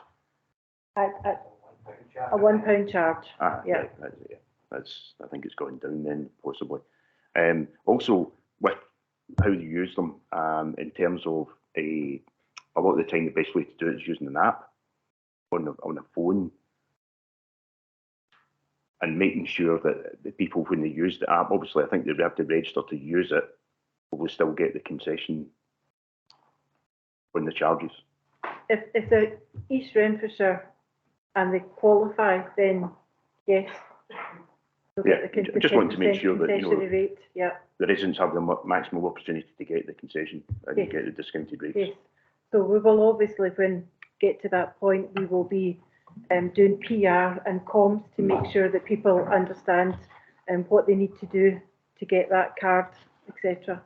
At a £1 charge. Yeah. That's, I think it's going down then, possibly. Also, with how you use them, in terms of a lot of the time, the best way to do it is using an app on a phone, and making sure that the people, when they use the app, obviously I think they have to register to use it, but will still get the concession on the charges. If they're East Renfrewshire and they qualify, then yes. Yeah, I just want to make sure that rate, yeah. the residents have the maximum opportunity to get the concession and get the discounted rates. Yes. So we will obviously, when get to that point, we will be doing PR and comms to make sure that people understand what they need to do to get that card, etc.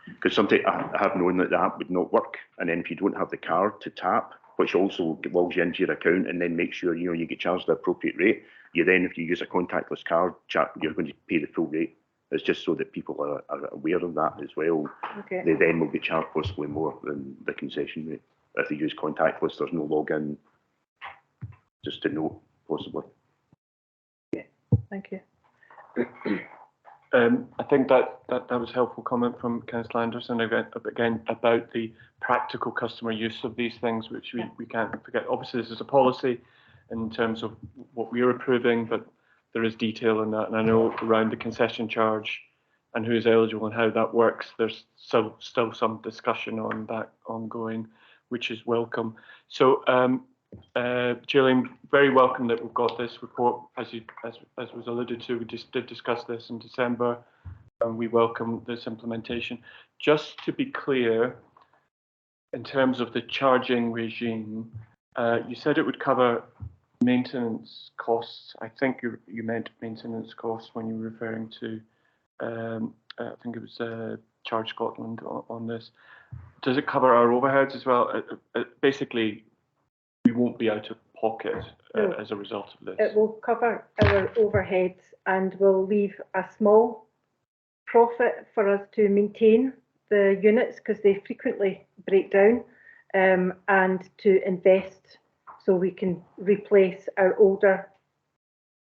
Because sometimes I have known that the app would not work, and then if you don't have the card to tap, which also logs you into your account and then makes sure you get charged the appropriate rate, you then, if you use a contactless card, you're going to pay the full rate. It's just so that people are aware of that as well. Okay. They then will be charged possibly more than the concession rate. If they use contactless, there's no login. Just to note, possibly. Yeah, thank you. I think that was a helpful comment from Councillor Anderson again about the practical customer use of these things, which we can't forget. Obviously, this is a policy in terms of what we're approving, but there is detail in that. And I know around the concession charge and who's eligible and how that works, there's still some discussion on that ongoing, which is welcome. So, Gillian, very welcome that we've got this report. As was alluded to, we just did discuss this in December, and we welcome this implementation. Just to be clear, in terms of the charging regime, you said it would cover maintenance costs. I think you meant maintenance costs when you were referring to, I think it was Charge Scotland on this. Does it cover our overheads as well? Basically, we won't be out of pocket as a result of this. It will cover our overheads and will leave a small profit for us to maintain the units because they frequently break down, and to invest so we can replace our older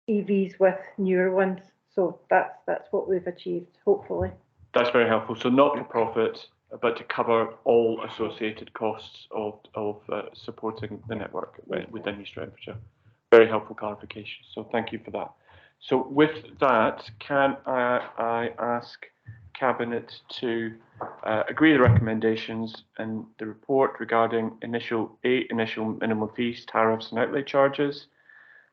EVs with newer ones. So that's what we've achieved, hopefully. That's very helpful. So not for profit, but to cover all associated costs of supporting the network within East Renfrewshire. Very helpful clarification. So thank you for that. So with that, can I ask Cabinet to agree the recommendations in the report regarding initial minimum fees, tariffs and outlay charges,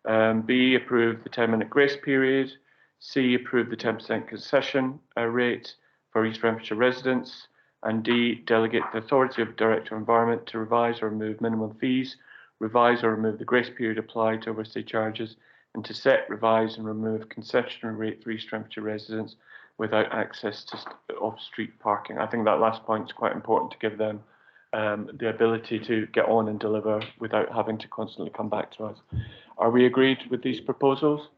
B, approve the 10-minute grace period, C, approve the 10% concession rate for East Renfrewshire residents, and D, delegate the authority of Director of Environment to revise or remove minimum fees, revise or remove the grace period applied to overstay charges, and to set, revise and remove concessionary rate for East Renfrewshire residents without access to off-street parking. I think that last point is quite important to give them the ability to get on and deliver without having to constantly come back to us. Are we agreed with these proposals?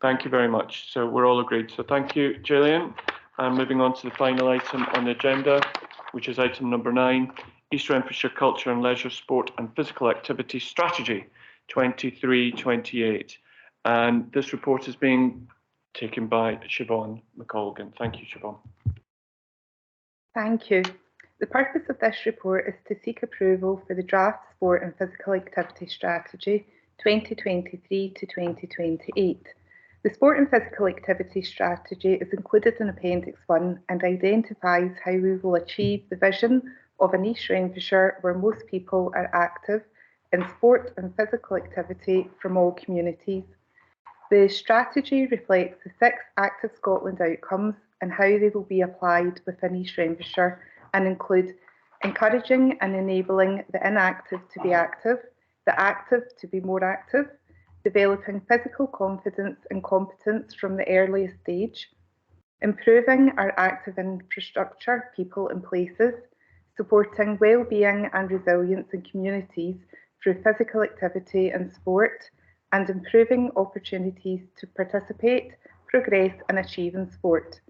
Thank you very much. So we're all agreed. So thank you, Gillian. And moving on to the final item on the agenda, which is item number 9, East Renfrewshire Culture and Leisure, Sport and Physical Activity Strategy 23-28. And this report is being taken by Siobhan McColgan. Thank you, Siobhan. Thank you. The purpose of this report is to seek approval for the draft Sport and Physical Activity Strategy 2023 to 2028. The Sport and Physical Activity Strategy is included in Appendix 1 and identifies how we will achieve the vision of an East Renfrewshire where most people are active in sport and physical activity from all communities. The strategy reflects the 6 Active Scotland outcomes and how they will be applied within East Renfrewshire and include encouraging and enabling the inactive to be active, the active to be more active, developing physical confidence and competence from the earliest stage, improving our active infrastructure, people and places, supporting well-being and resilience in communities through physical activity and sport, and improving opportunities to participate, progress and achieve in sport.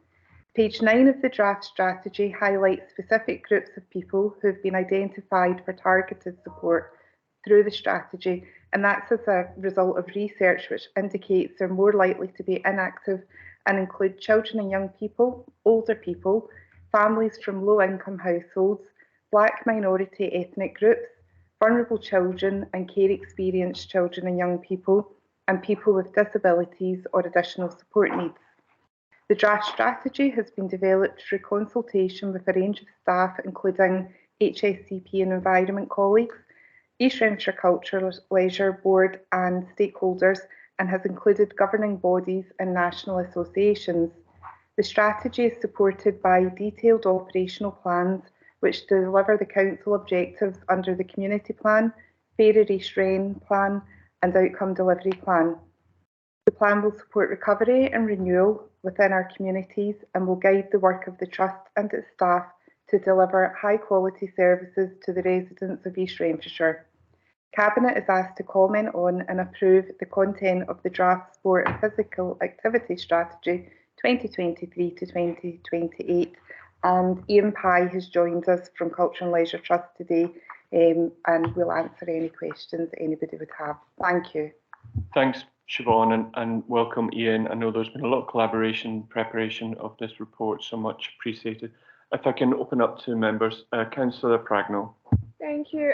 Page 9 of the draft strategy highlights specific groups of people who have been identified for targeted support through the strategy, and that's as a result of research which indicates they're more likely to be inactive and include children and young people, older people, families from low-income households, Black minority ethnic groups, vulnerable children and care-experienced children and young people, and people with disabilities or additional support needs. The draft strategy has been developed through consultation with a range of staff, including HSCP and environment colleagues, East Renfrewshire Culture Leisure Board and stakeholders, and has included governing bodies and national associations. The strategy is supported by detailed operational plans which deliver the council objectives under the community plan, Fairer East Wren plan and outcome delivery plan. The plan will support recovery and renewal within our communities and will guide the work of the Trust and its staff to deliver high quality services to the residents of East Renfrewshire. Cabinet is asked to comment on and approve the content of the draft Sport and Physical Activity Strategy 2023 to 2028, and Ian Pye has joined us from Culture and Leisure Trust today and will answer any questions that anybody would have. Thank you. Thanks, Siobhan, and welcome, Ian. I know there's been a lot of collaboration, preparation of this report, so much appreciated. If I can open up to members, Councillor Pragnell. Thank you.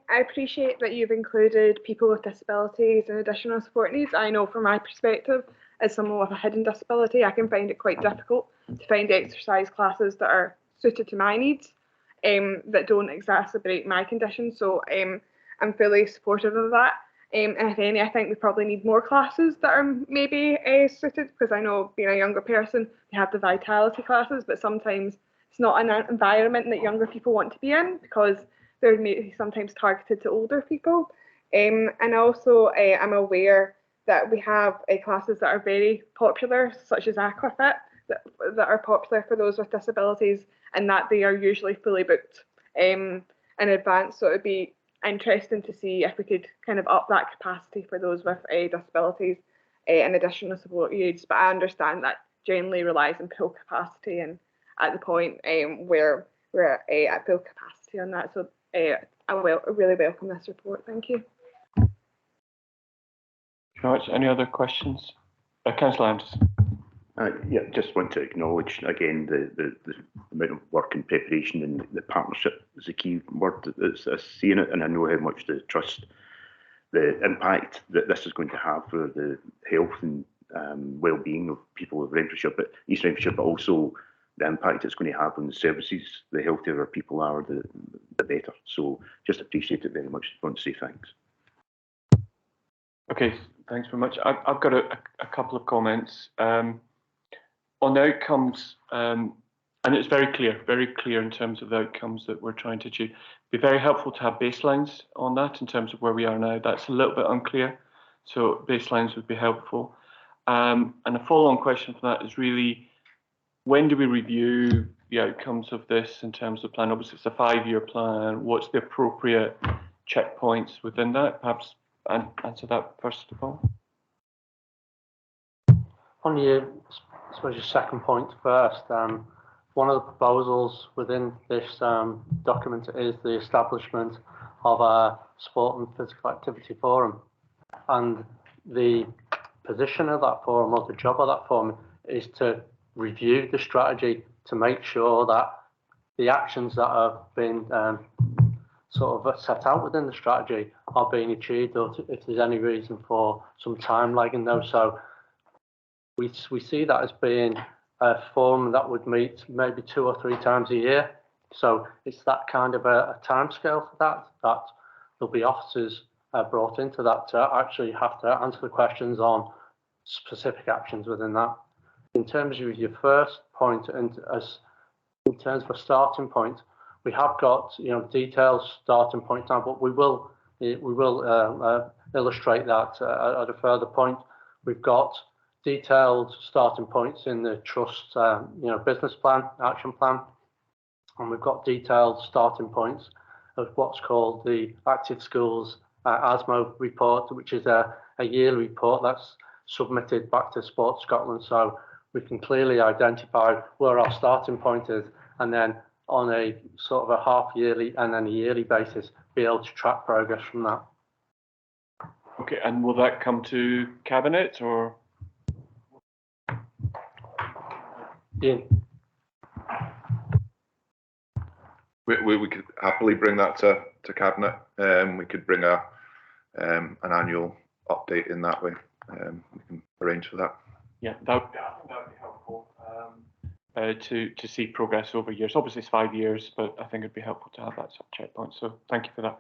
I appreciate that you've included people with disabilities and additional support needs. I know from my perspective, as someone with a hidden disability, I can find it quite difficult to find exercise classes that are suited to my needs, that don't exacerbate my condition. So I'm fully supportive of that. And if any, I think we probably need more classes that are maybe suited, because I know being a younger person, they have the vitality classes, but sometimes it's not an environment that younger people want to be in because they're maybe sometimes targeted to older people. And also I'm aware that we have classes that are very popular, such as Aquafit, that are popular for those with disabilities, and that they are usually fully booked in advance. So it would be interesting to see if we could kind of up that capacity for those with disabilities and additional support needs. But I understand that generally relies on pool capacity, and at the point where we're at full capacity on that. So I really welcome this report. Thank you. George, any other questions? Councillor Anderson. Yeah, just want to acknowledge again the amount of work and preparation, and the partnership is a key word that's seeing it, and I know how much the Trust, the impact that this is going to have for the health and well-being of people of Renfrewshire, but East Renfrewshire, but also the impact it's going to have on the services. The healthier our people are, the better. So just appreciate it very much. I want to say thanks. Okay, thanks very much. I've got a couple of comments. On the outcomes, and it's very clear in terms of the outcomes that we're trying to achieve. It'd be very helpful to have baselines on that in terms of where we are now. That's a little bit unclear, so baselines would be helpful. And a follow-on question for that is really, when do we review the outcomes of this in terms of plan? Obviously, it's a 5-year plan. What's the appropriate checkpoints within that? Perhaps answer that first of all. On your, I suppose your second point first, one of the proposals within this document is the establishment of a sport and physical activity forum, and the position of that forum, or the job of that forum, is to review the strategy to make sure that the actions that have been sort of set out within the strategy are being achieved, or if there's any reason for some time lag in those. So we see that as being a forum that would meet maybe 2 or 3 times a year. So it's that kind of a timescale for that there'll be officers brought into that to actually have to answer the questions on specific actions within that. In terms of your first point, and as in terms of a starting point, we have got detailed starting points now, but we will illustrate that at a further point. We've got detailed starting points in the Trust business plan, action plan, and we've got detailed starting points of what's called the Active Schools ASMO report, which is a yearly report that's submitted back to Sport Scotland. So we can clearly identify where our starting point is, and then on a sort of a half yearly and then a yearly basis, be able to track progress from that. Okay, and will that come to Cabinet or? Ian? We could happily bring that to Cabinet. We could bring an annual update in that way. We can arrange for that. Yeah, that would be helpful to see progress over years. Obviously, it's 5 years, but I think it'd be helpful to have that sort of checkpoint. So thank you for that.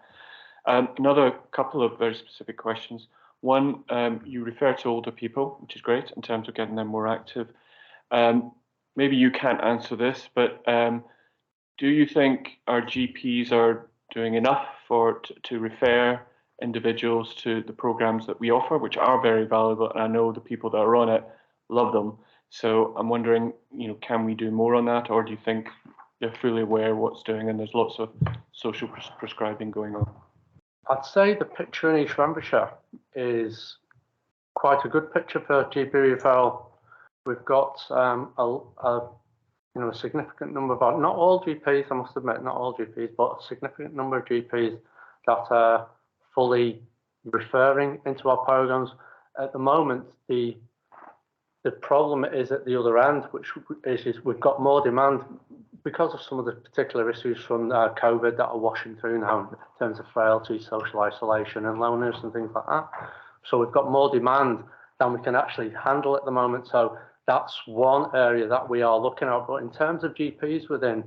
Another couple of very specific questions. One, you refer to older people, which is great in terms of getting them more active. Maybe you can't answer this, but do you think our GPs are doing enough to refer individuals to the programs that we offer, which are very valuable, and I know the people that are on it love them. So I'm wondering, can we do more on that, or do you think they're fully aware of what's doing and there's lots of social prescribing going on? I'd say the picture in East Renfrewshire is quite a good picture for GP referral. We've got a significant number of not all GPs, I must admit, not all GPs, but a significant number of GPs that are fully referring into our programs. At the moment, the problem is at the other end, which is we've got more demand because of some of the particular issues from COVID that are washing through now in terms of frailty, social isolation and loneliness and things like that. So we've got more demand than we can actually handle at the moment. So that's one area that we are looking at. But in terms of GPs within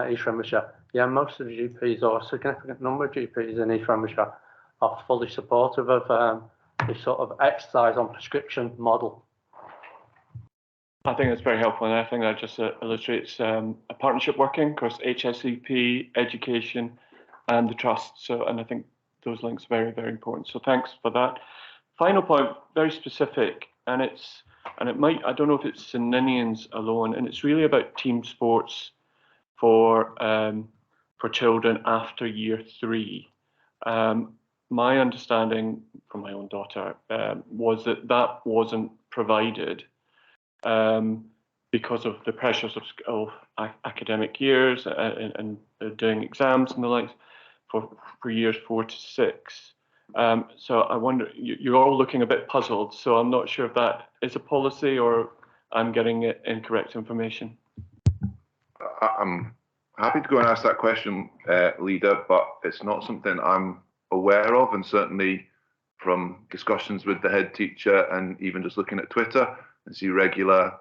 East Renfrewshire, yeah, most of the GPs, or a significant number of GPs in East Renfrewshire, are fully supportive of this sort of exercise on prescription model. I think that's very helpful, and I think that just illustrates a partnership working across HSEP, education, and the trust. So, and I think those links are very, very important. So, thanks for that. Final point, very specific, and it might, I don't know if it's St Ninians alone, and it's really about team sports for children after year 3. My understanding from my own daughter was that wasn't provided because of the pressures of academic years and doing exams and the likes for years 4 to 6. So I wonder, you're all looking a bit puzzled, so I'm not sure if that is a policy or I'm getting incorrect information. I'm happy to go and ask that question, Leader, but it's not something I'm aware of, and certainly from discussions with the head teacher and even just looking at Twitter and see regular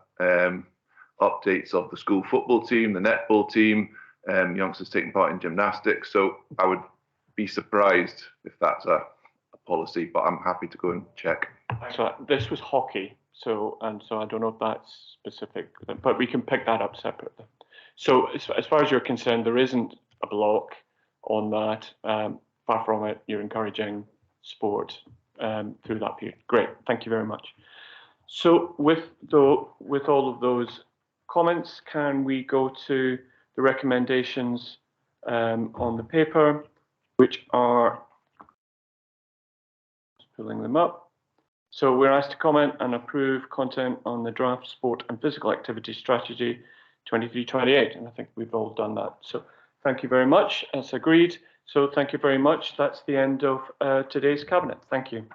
updates of the school football team, the netball team, youngsters taking part in gymnastics. So I would be surprised if that's a policy, but I'm happy to go and check. So this was hockey, so I don't know if that's specific, but we can pick that up separately. So as far as you're concerned, there isn't a block on that. Far from it, you're encouraging sport through that period. Great, thank you very much. So with all of those comments, can we go to the recommendations on the paper, which are, just pulling them up. So we're asked to comment and approve content on the draft sport and physical activity strategy 23-28, and I think we've all done that. So thank you very much. That's agreed. So thank you very much. That's the end of today's Cabinet. Thank you.